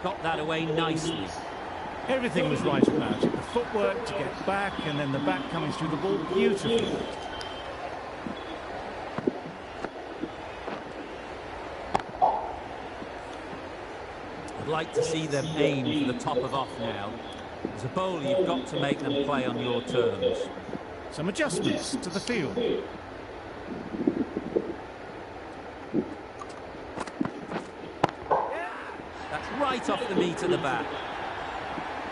Got that away nicely. Everything was right about it. The footwork to get back, and then the bat coming through the ball beautifully. I'd like to see them aim for the top of off now. As a bowler, you've got to make them play on your terms. Some adjustments to the field. Right off the meat of the bat.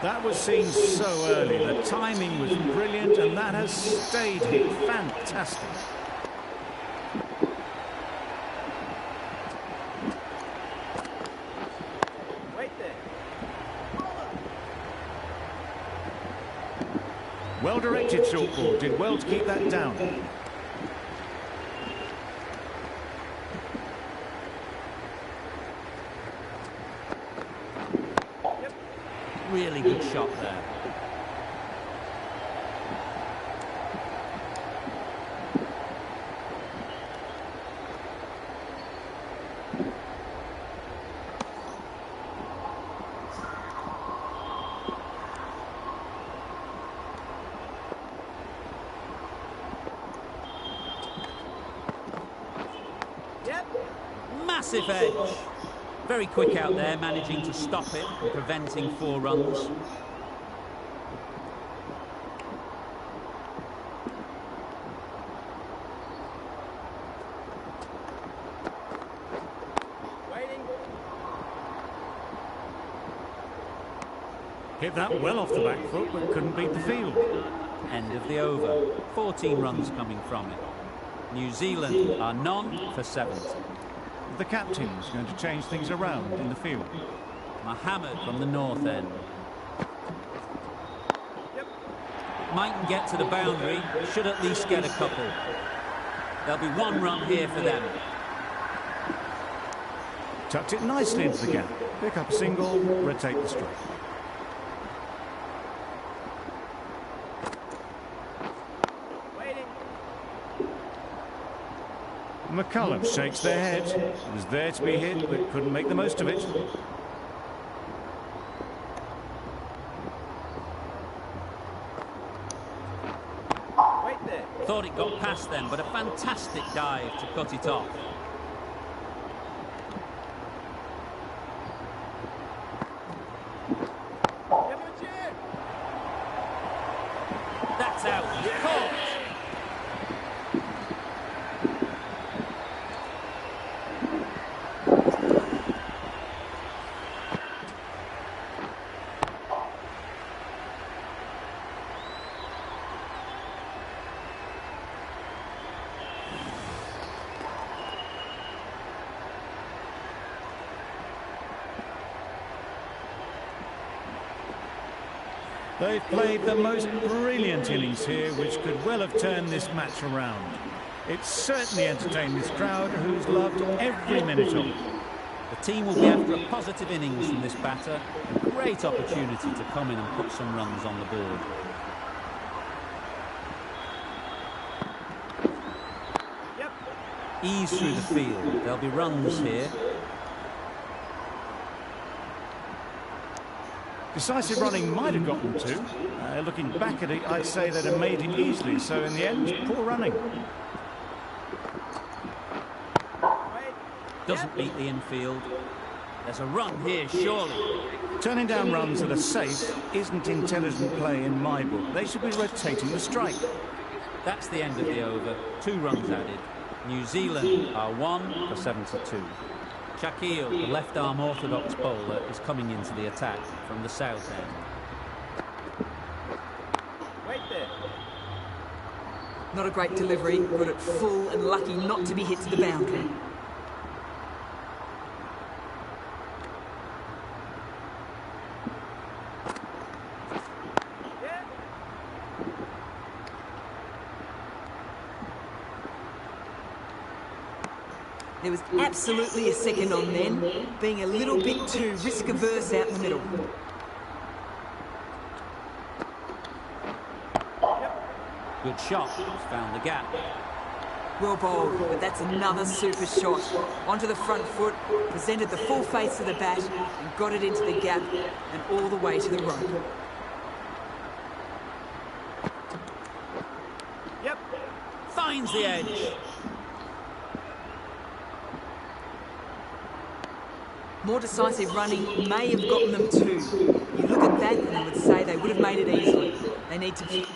That was seen so early. The timing was brilliant, and that has stayed here. Fantastic. Wait there. Well-directed short ball. Did well to keep that down. Really good shot there. Yep. Massive edge. Very quick out there, managing to stop it and preventing 4 runs. Waiting. Hit that well off the back foot, but couldn't beat the field. End of the over. 14 runs coming from it. New Zealand are none for 70. The captain's going to change things around in the field. Mohammed from the north end. Mightn't get to the boundary, should at least get a couple. There'll be 1 run here for them. Tucked it nicely into the gap. Pick up a single, rotate the strike. McCullum shakes their head. It was there to be hit, but couldn't make the most of it. Thought it got past them, but a fantastic dive to cut it off. That's out. Caught. They've played the most brilliant innings here, which could well have turned this match around. It's certainly entertained this crowd, who's loved every minute of it. The team will be after a positive innings from this batter. A great opportunity to come in and put some runs on the board. Ease through the field. There'll be runs here. Decisive running might have got them two. Looking back at it, I'd say they'd have made it easily. So in the end, poor running. Doesn't beat the infield. There's a run here, surely. Turning down runs that are safe isn't intelligent play in my book. They should be rotating the strike. That's the end of the over. 2 runs added. New Zealand are 1 for 72. Shakil, the left-arm orthodox bowler, is coming into the attack from the south end. Wait there. Not a great delivery, got it full and lucky not to be hit to the boundary. There was absolutely a second on then, being a little bit too risk-averse out in the middle. Good shot, found the gap. Well bowled, but that's another super shot. Onto the front foot, presented the full face of the bat, and got it into the gap, and all the way to the rope. Finds the edge. More decisive running may have gotten them too. You look at that and I would say they would have made it easily. They need to...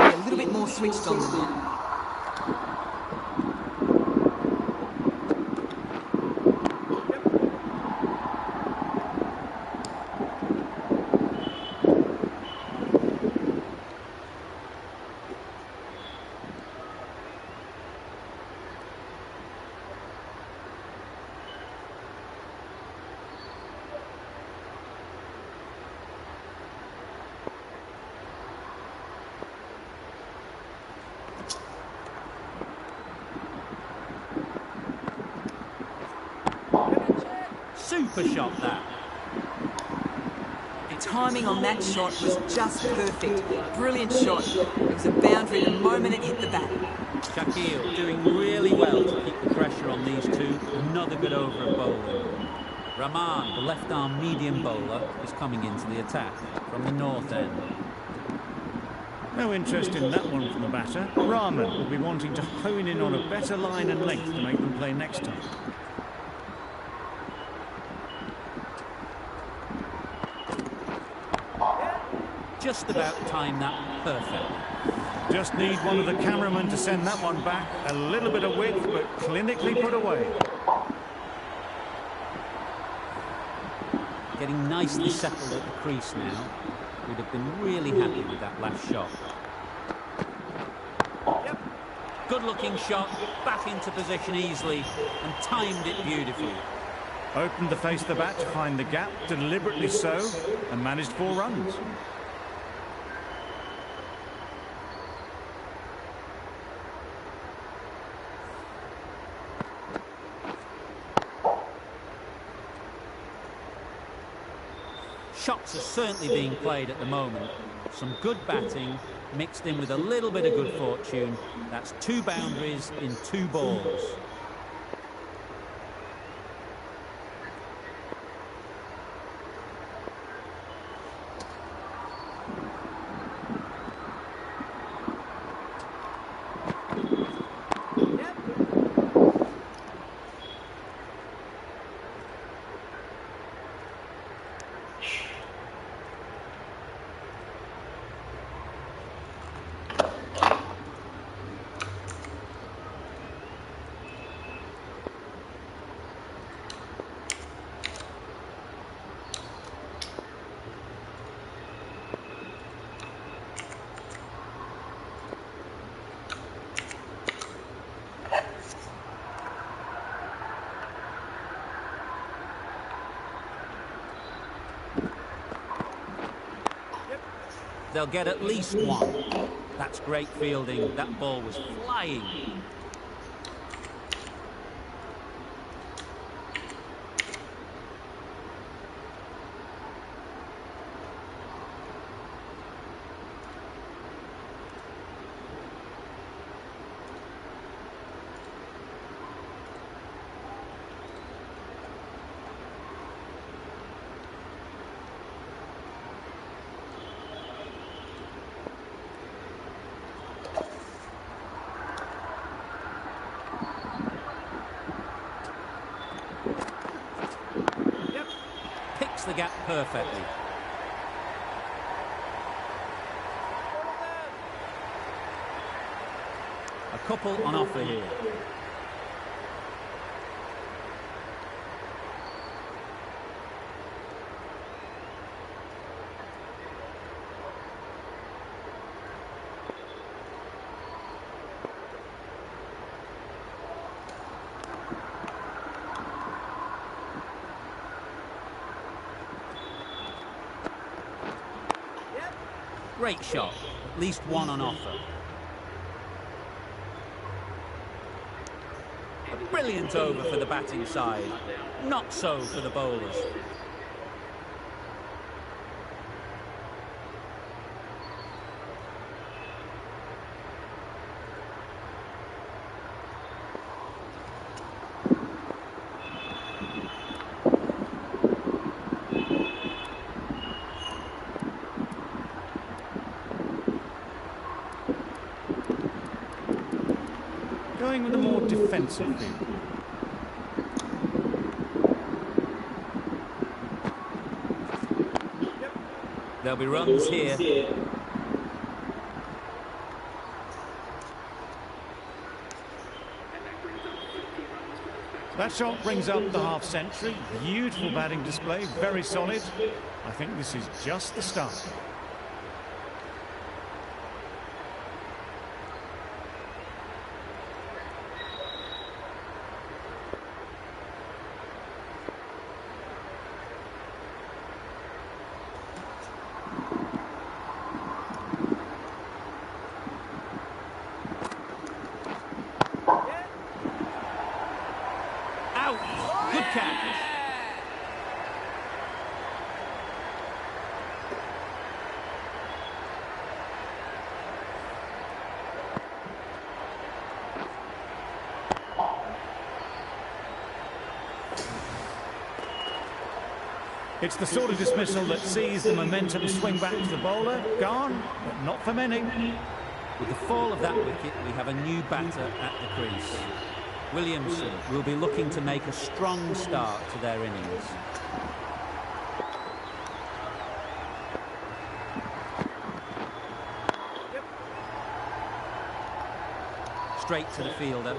a little bit more switched on than that. Super shot, that. The timing on that shot was just perfect. Brilliant shot. It was a boundary the moment it hit the bat. Shakil doing really well to keep the pressure on these two. Another good over of bowling. Rahman, the left-arm medium bowler, is coming into the attack from the north end. No interest in that one from the batter. Rahman will be wanting to hone in on a better line and length to make them play next time. Just about timed that perfectly. Just need one of the cameramen to send that one back. A little bit of width, but clinically put away. Getting nicely settled at the crease now. We'd have been really happy with that last shot. Good-looking shot, back into position easily, and timed it beautifully. Opened the face of the bat to find the gap, deliberately so, and managed 4 runs. Shots are certainly being played at the moment. Some good batting, mixed in with a little bit of good fortune. That's 2 boundaries in 2 balls. They'll get at least 1. That's great fielding. That ball was flying. The gap perfectly. A couple on offer here. Great shot. At least 1 on offer. A brilliant over for the batting side. Not so for the bowlers. Going with a more defensive view. There'll be runs here. That shot brings up the half-century. Beautiful batting display, very solid. I think this is just the start. Good catch. It's the sort of dismissal that sees the momentum swing back to the bowler. Gone, but not for many. With the fall of that wicket, we have a new batter at the crease. Williamson will be looking to make a strong start to their innings. Straight to the fielder.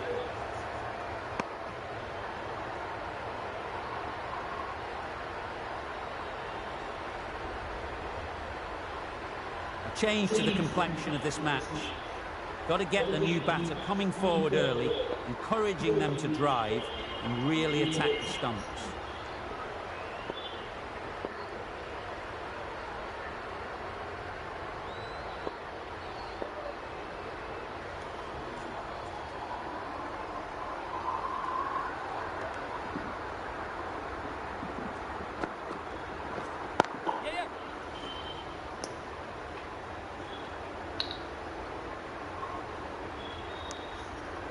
A change to the complexion of this match. Got to get the new batter coming forward early, encouraging them to drive and really attack the stumps.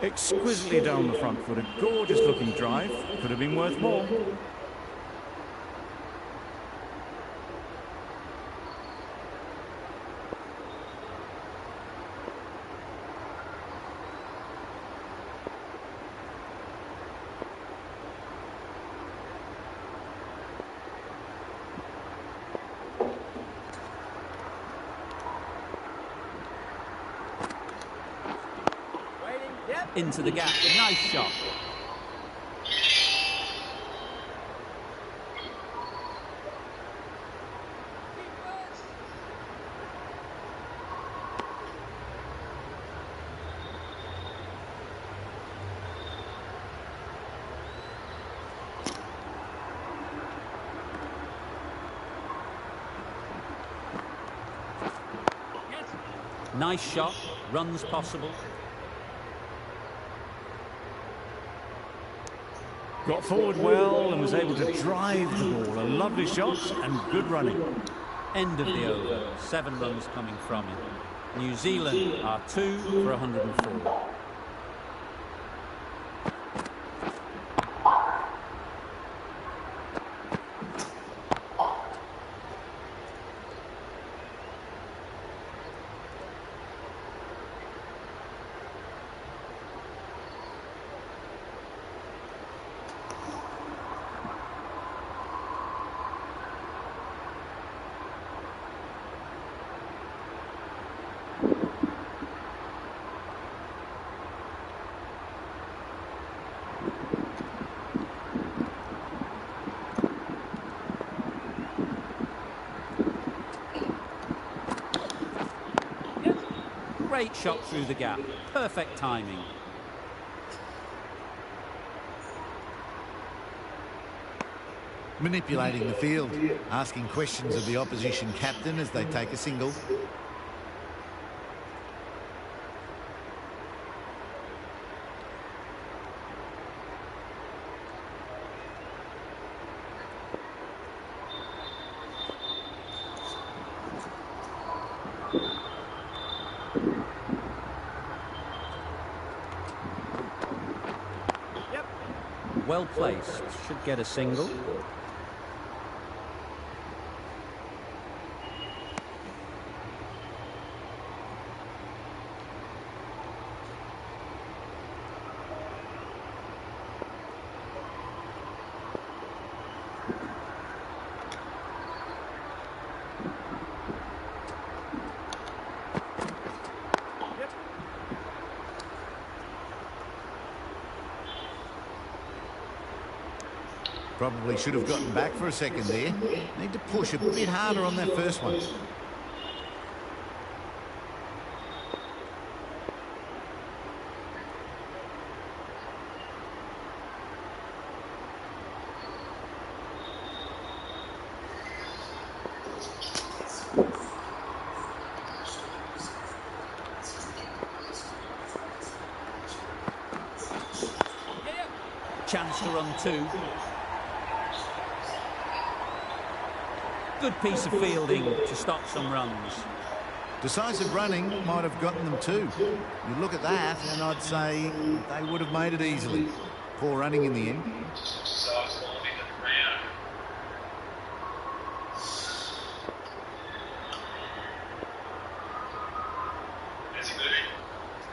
Exquisitely down the front foot, a gorgeous looking drive. Could have been worth more. Into the gap, nice shot. Nice shot, runs possible. Got forward well and was able to drive the ball. A lovely shot and good running. End of the over. 7 runs coming from it. New Zealand are 2 for 104. Great shot through the gap. Perfect timing. Manipulating the field, asking questions of the opposition captain as they take a single. Well placed, should get a single. Probably should have gotten back for a second there. Need to push a bit harder on that first one. Chance to run 2. Good piece of fielding to stop some runs. Decisive running might have gotten them 2. You look at that and I'd say they would have made it easily. Poor running in the end.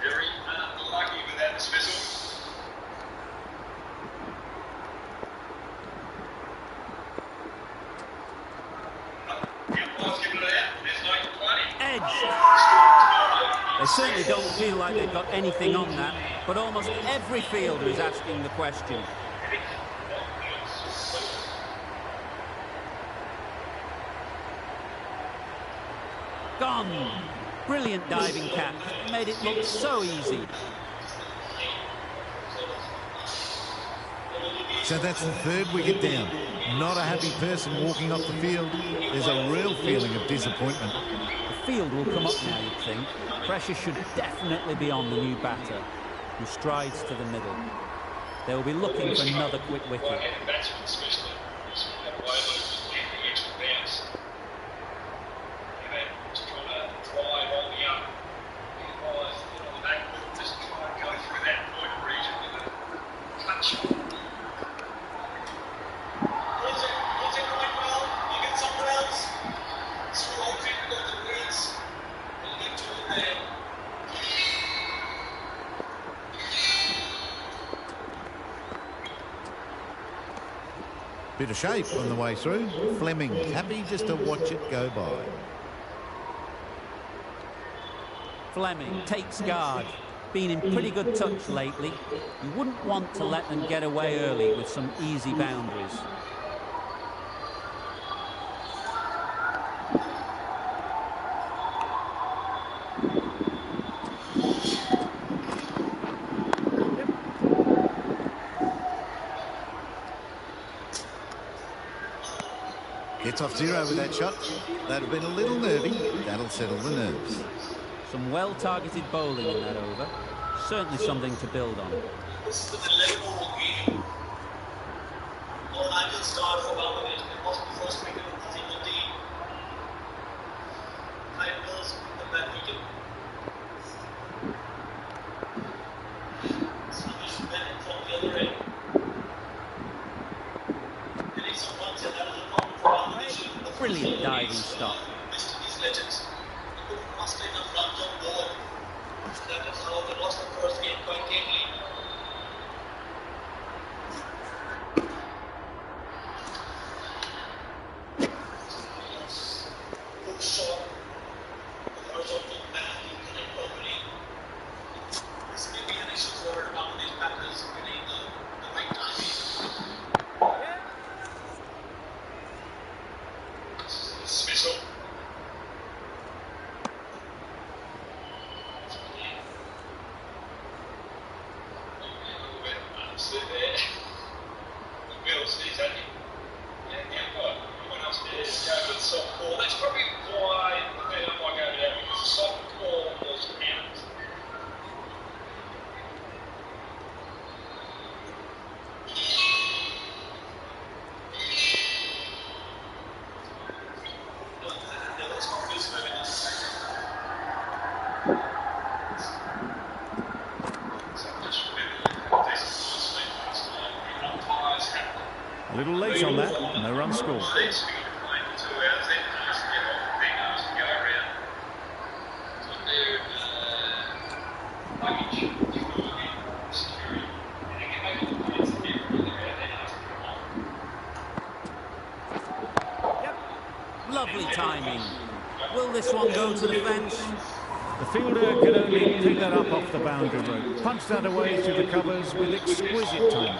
Very unlucky with that dismissal. They certainly don't feel like they've got anything on that, but almost every fielder is asking the question. Gone. Brilliant diving catch. It made it look so easy. So that's the third wicket down. Not a happy person walking off the field. There's a real feeling of disappointment. The field will come up now, you'd think. Pressure should definitely be on the new batter, who strides to the middle. They will be looking for another quick wicket. Bit of shape on the way through. Fleming happy just to watch it go by. Fleming takes guard. Been in pretty good touch lately. You wouldn't want to let them get away early with some easy boundaries. Gets off zero with that shot. That'd have been a little nervy. That'll settle the nerves. Some well-targeted bowling in that over. Certainly something to build on. This is the 11-ball game. Or I can start for Bangladesh. It was the first wicket of the single team. 5 balls with the bad wicket. Samish Bennett from the other end. There is some runs and that is a problem for Bangladesh. Brilliant diving stop. Missed these legends. He couldn't muster enough runs on board. That is how they lost the first game quite cleanly. Good shot. The first one took back. He couldn't properly. This may be an issue for Bangladesh batters winning the right timing. Dismissal. That's probably why the bit I might go there, because the soft ball was out. A little late on that, no run scored. Lovely timing. Will this one go to the fence? The fielder could only pick that up off the boundary rope. Punched that away through the covers with exquisite timing.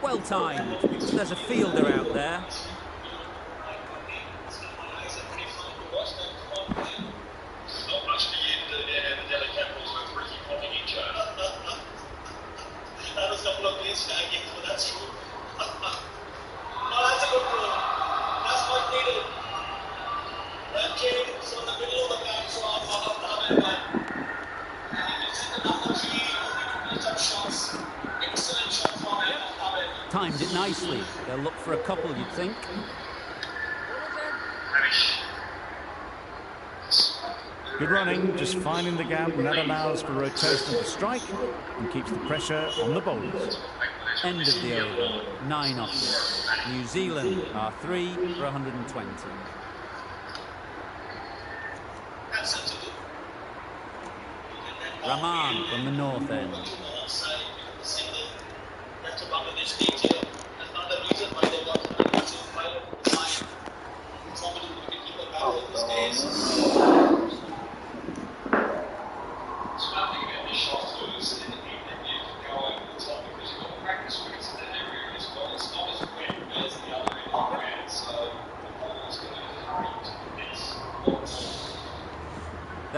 Well timed. There's a fielder out there. That was a couple of days back, but that's true. No, that's a good goal. That's what needed. That came from the middle of the back, so I'm and it's in the number 3, only 2 touch shots. Excellent shot from him. Timed it nicely. They'll look for a couple, you'd think. Good running, just finding the gap, and that allows for rotation of the strike and keeps the pressure on the bowlers. End of the over. 9 off. New Zealand are 3 for 120. Rahman from the north end.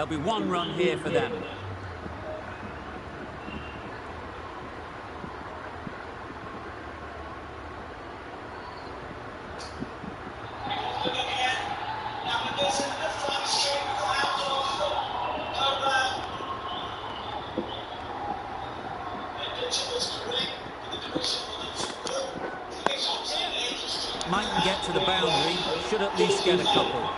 There'll be one run here for them. Mightn't get to the boundary, should at least get a couple.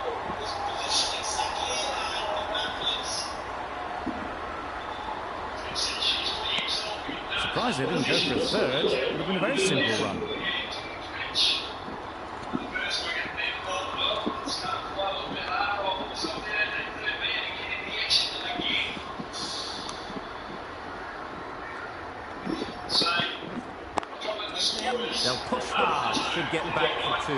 Surprised they didn't go for a third. It would have been a very simple run. They'll push hard, should get back for 2.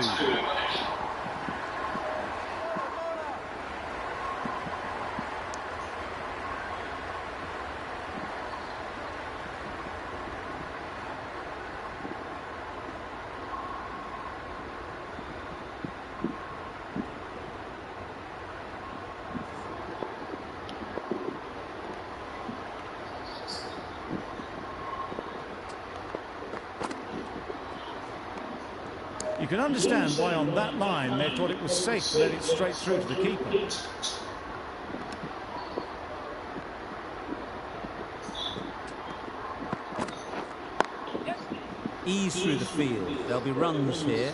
You can understand why on that line they thought it was safe to let it straight through to the keeper. Ease through the field. There'll be runs here.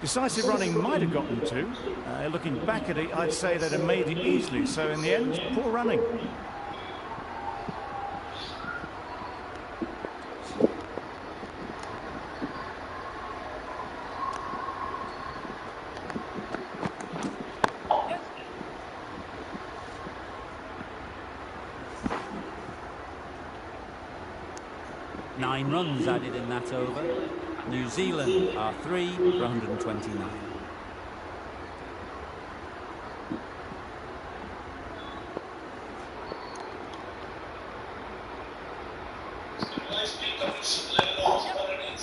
Decisive running might have got them 2. Looking back at it, I'd say they'd have made it easily. So in the end, poor running. Nine runs added in that over. New Zealand are 3 for 129.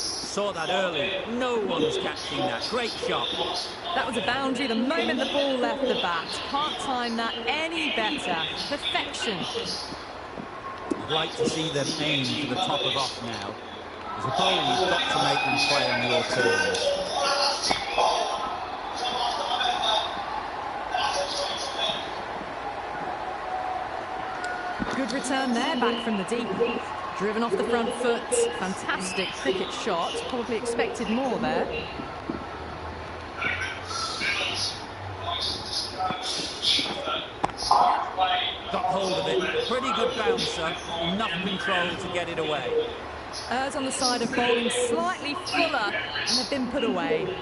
Saw that early. No one's catching that. Great shot. That was a boundary the moment the ball left the bat. Can't time that any better. Perfection. I'd like to see them aim for the top of off now. As a bowler, you've got to make them play on your terms. Good return there, back from the deep. Driven off the front foot. Fantastic cricket shot. Probably expected more there. Got hold of it. Pretty good bouncer. Enough control to get it away. Errs on the side of bowling slightly fuller, and they've been put away.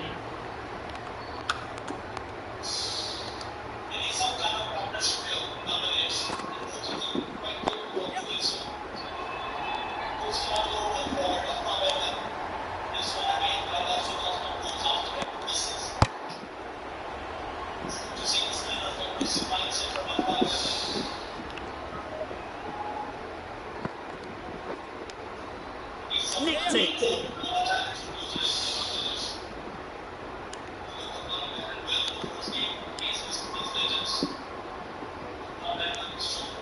Nicked it.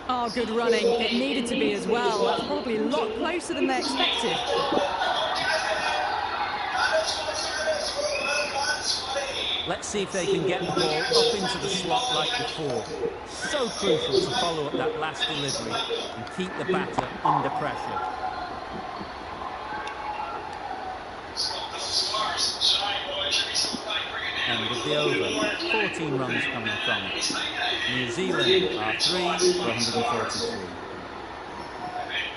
Oh, good running. It needed to be as well. That's probably a lot closer than they expected. Let's see if they can get the ball up into the slot like before. So crucial to follow up that last delivery and keep the batter under pressure. End of the over. 14 runs coming from it. New Zealand are 3 for 143.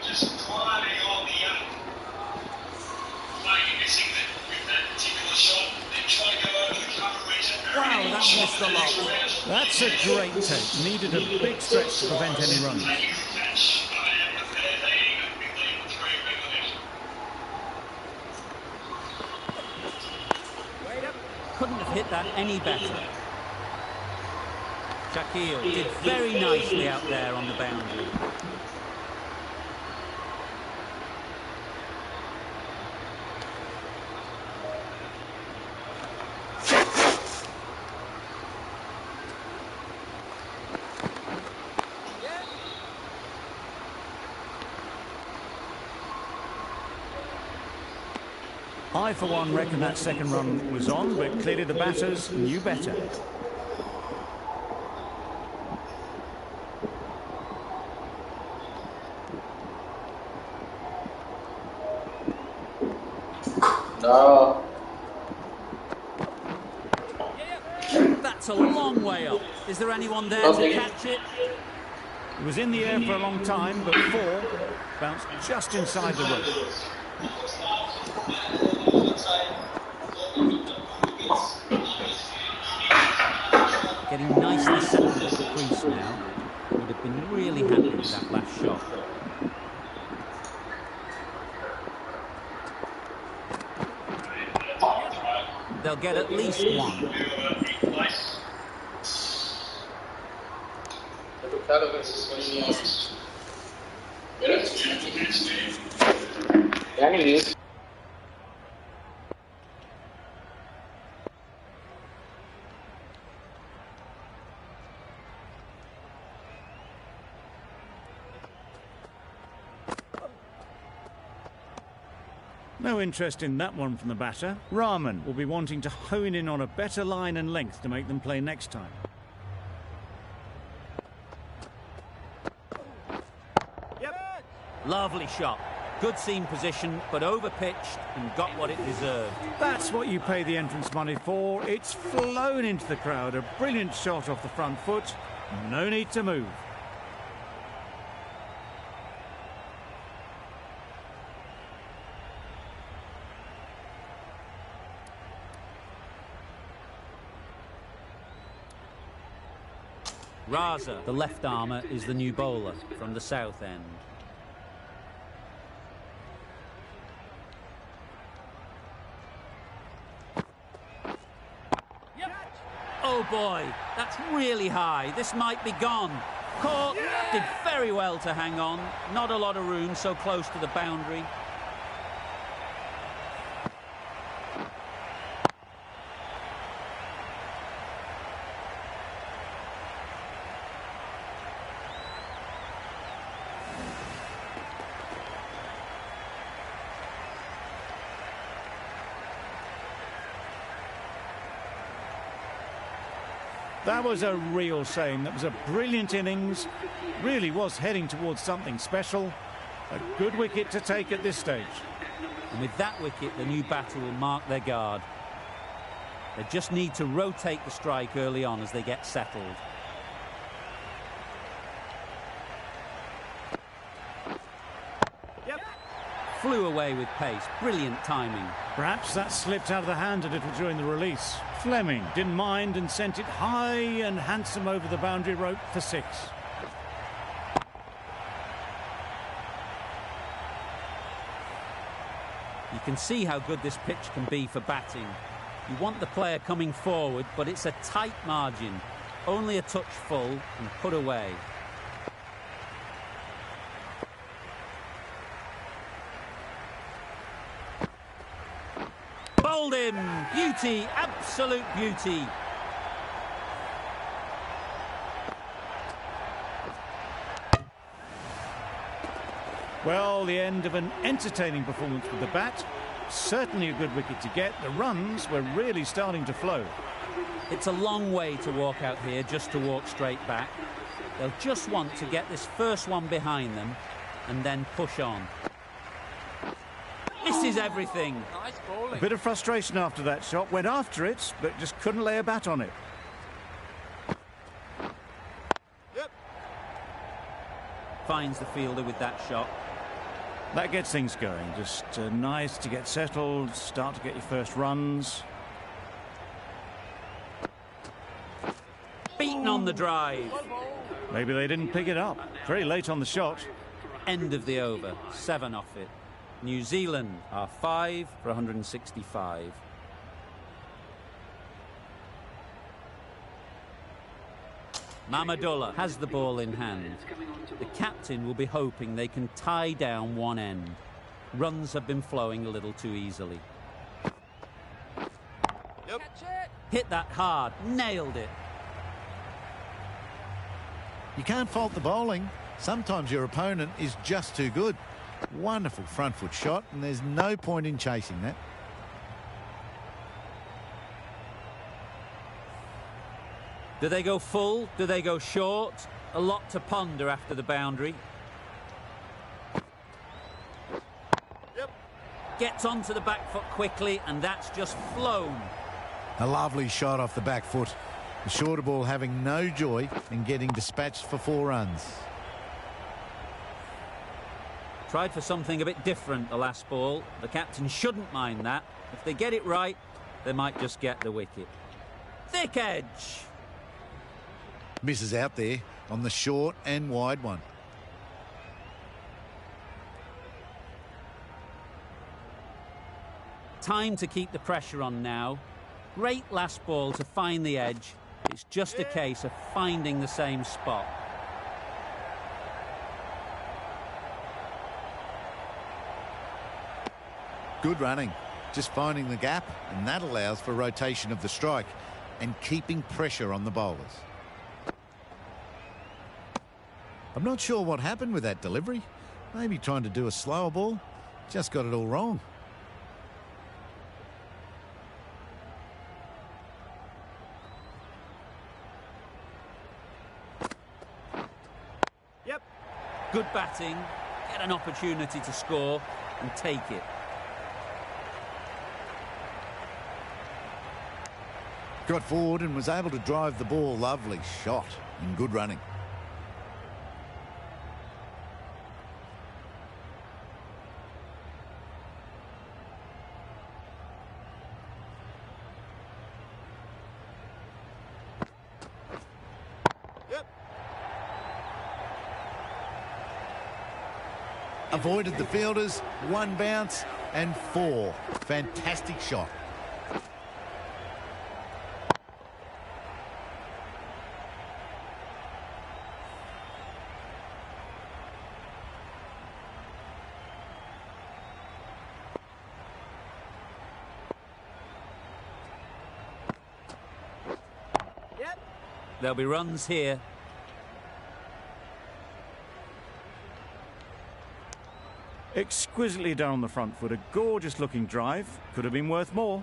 Just climbing on the missing with that particular shot, then missed the lot. That's a great take. Needed a big stretch to prevent any runs. Couldn't have hit that any better. Shaquille did very nicely out there on the boundary. I, for one, reckon that second run was on, but clearly the batters knew better. No. That's a long way up. Is there anyone there to catch it? It was in the air for a long time, but 4 bounced just inside the rope. Getting nicely settled at the crease now. Would have been really happy with that last shot. They'll get at least one. No interest in that one from the batter. Rahman will be wanting to hone in on a better line and length to make them play next time. Lovely shot. Good seam position, but over-pitched and got what it deserved. That's what you pay the entrance money for. It's flown into the crowd. A brilliant shot off the front foot. No need to move. Raza, the left armour, is the new bowler from the south end. Oh boy, that's really high. This might be gone. Caught, did very well to hang on. Not a lot of room so close to the boundary. That was a real shame. That was a brilliant innings. Really was heading towards something special. A good wicket to take at this stage. And with that wicket, the new batter will mark their guard. They just need to rotate the strike early on as they get settled. Flew away with pace. Brilliant timing. Perhaps that slipped out of the hand a little during the release. Fleming didn't mind and sent it high and handsome over the boundary rope for 6. You can see how good this pitch can be for batting. You want the player coming forward, but it's a tight margin. Only a touch full and put away. Bowled him! Beauty! Absolute beauty! Well, the end of an entertaining performance with the bat. Certainly a good wicket to get. The runs were really starting to flow. It's a long way to walk out here just to walk straight back. They'll just want to get this first one behind them and then push on. This is everything. Nice bowling. A bit of frustration after that shot. Went after it, but just couldn't lay a bat on it. Finds the fielder with that shot. That gets things going. Just nice to get settled, start to get your first runs. on the drive. Maybe they didn't pick it up. Very late on the shot. End of the over, 7 off it. New Zealand are 5 for 165. Mamadullah has the ball in hand. The captain will be hoping they can tie down one end. Runs have been flowing a little too easily. Hit that hard, nailed it. You can't fault the bowling. Sometimes your opponent is just too good. Wonderful front foot shot, and there's no point in chasing that. Do they go full? Do they go short? A lot to ponder after the boundary. Gets onto the back foot quickly, and that's just flown. A lovely shot off the back foot. The shorter ball having no joy in getting dispatched for 4 runs. Tried for something a bit different the last ball. The captain shouldn't mind that. If they get it right, they might just get the wicket. Thick edge. Misses out there on the short and wide one. Time to keep the pressure on now. Great last ball to find the edge. It's just a case of finding the same spot. Good running. Just finding the gap, and that allows for rotation of the strike and keeping pressure on the bowlers. I'm not sure what happened with that delivery. Maybe trying to do a slower ball. Just got it all wrong. Good batting, get an opportunity to score and take it. Got forward and was able to drive the ball. Lovely shot and good running. Avoided the fielders, 1 bounce and 4. Fantastic shot. There'll be runs here. Exquisitely down the front foot. A gorgeous looking drive. Could have been worth more.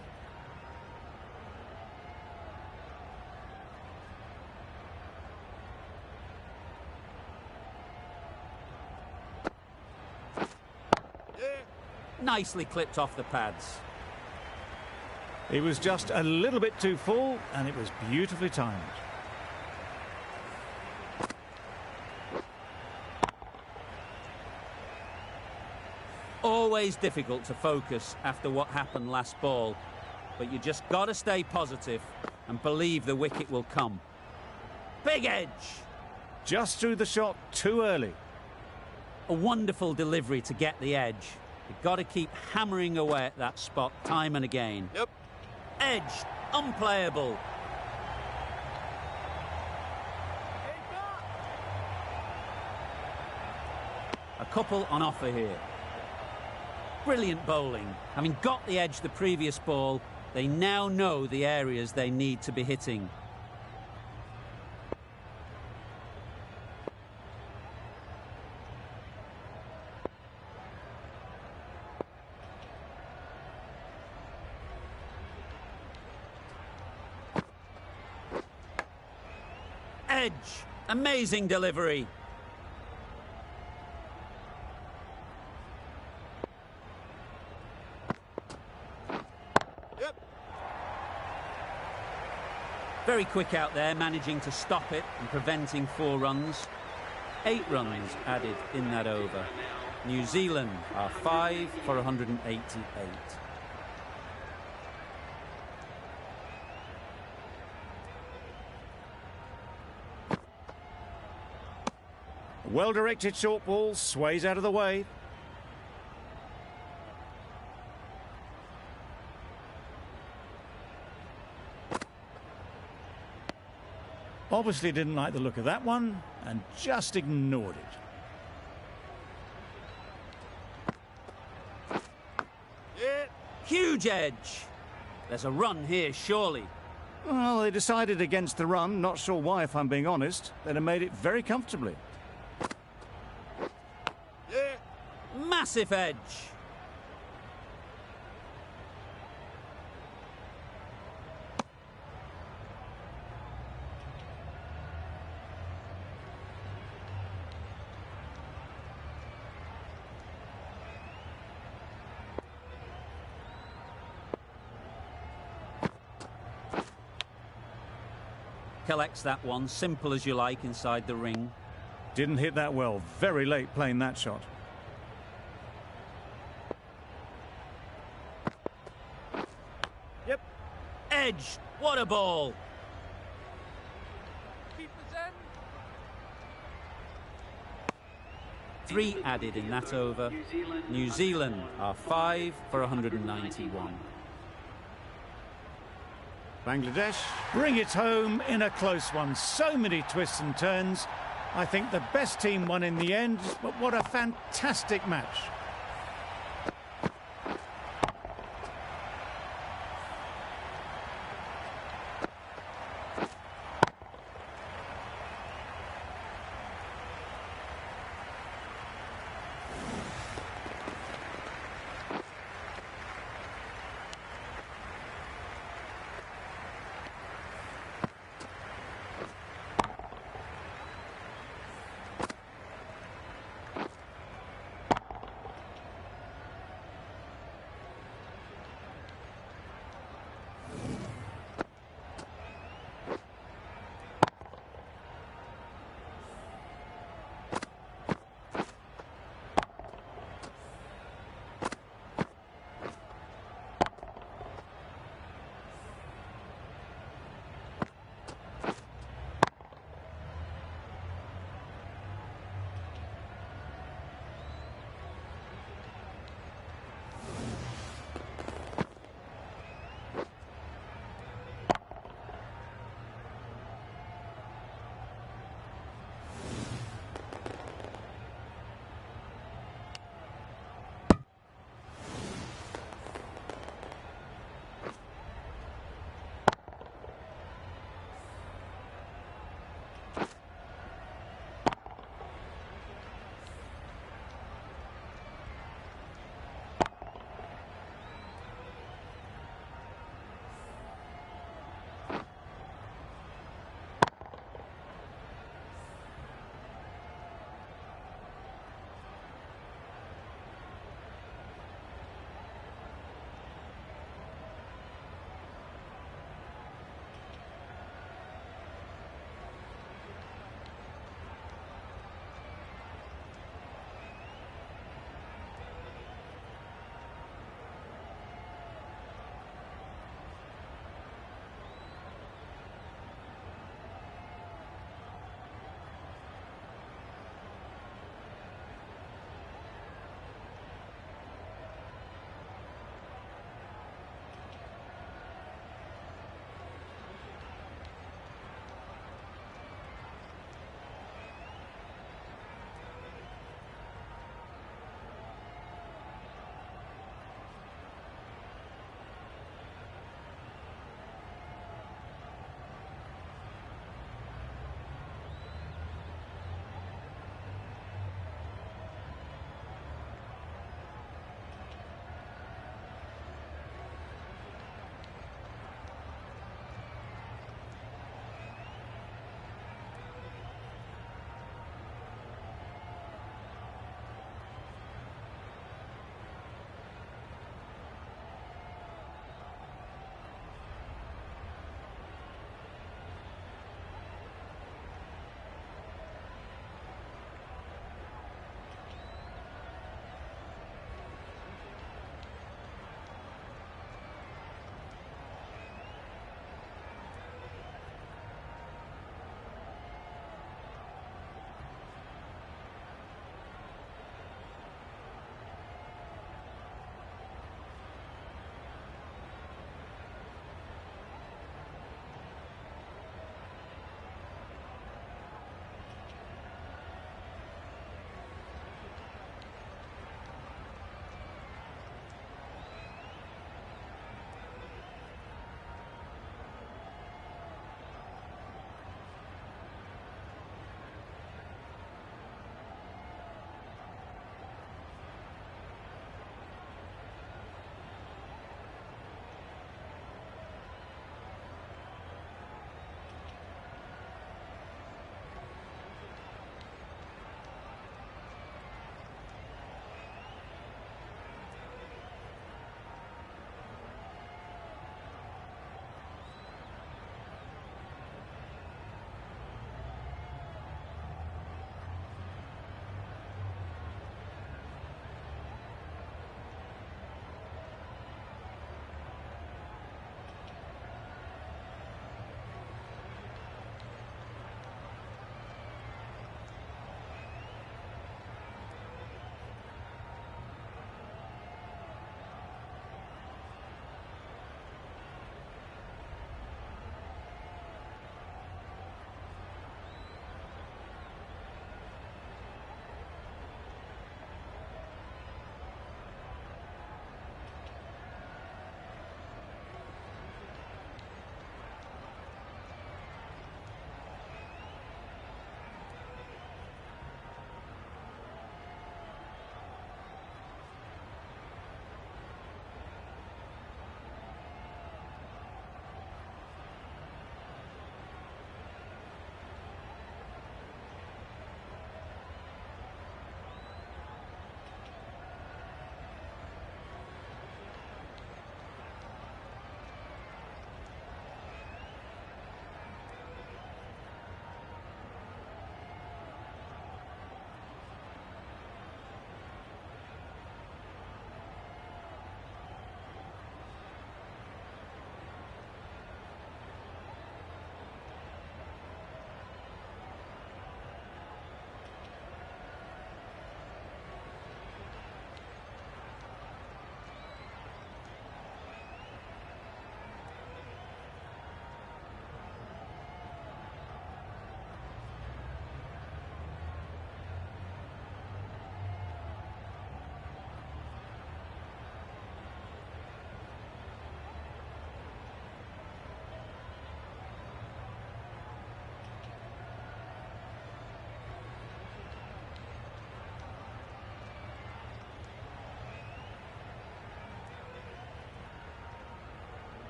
Nicely clipped off the pads. It was just a little bit too full, and it was beautifully timed. Always difficult to focus after what happened last ball, but you just got to stay positive and believe the wicket will come. Big edge! Just threw the shot too early. A wonderful delivery to get the edge. You've got to keep hammering away at that spot time and again. Edge, unplayable. A couple on offer here. Brilliant bowling. Having got the edge the previous ball, they now know the areas they need to be hitting. Edge. Amazing delivery. Very quick out there, managing to stop it and preventing 4 runs. 8 runs added in that over. New Zealand are 5 for 188. Well-directed short ball, sways out of the way. Obviously didn't like the look of that one and just ignored it. Yeah. Huge edge. There's a run here, surely. Well, they decided against the run. Not sure why, if I'm being honest. They'd have made it very comfortably. Yeah. Massive edge. Collects that one, simple as you like, inside the ring. Didn't hit that well. Very late playing that shot. Yep. Edge. What a ball. 3 added in that over. New Zealand are 5 for 191. Bangladesh bring it home in a close one. So many twists and turns. I think the best team won in the end, but what a fantastic match.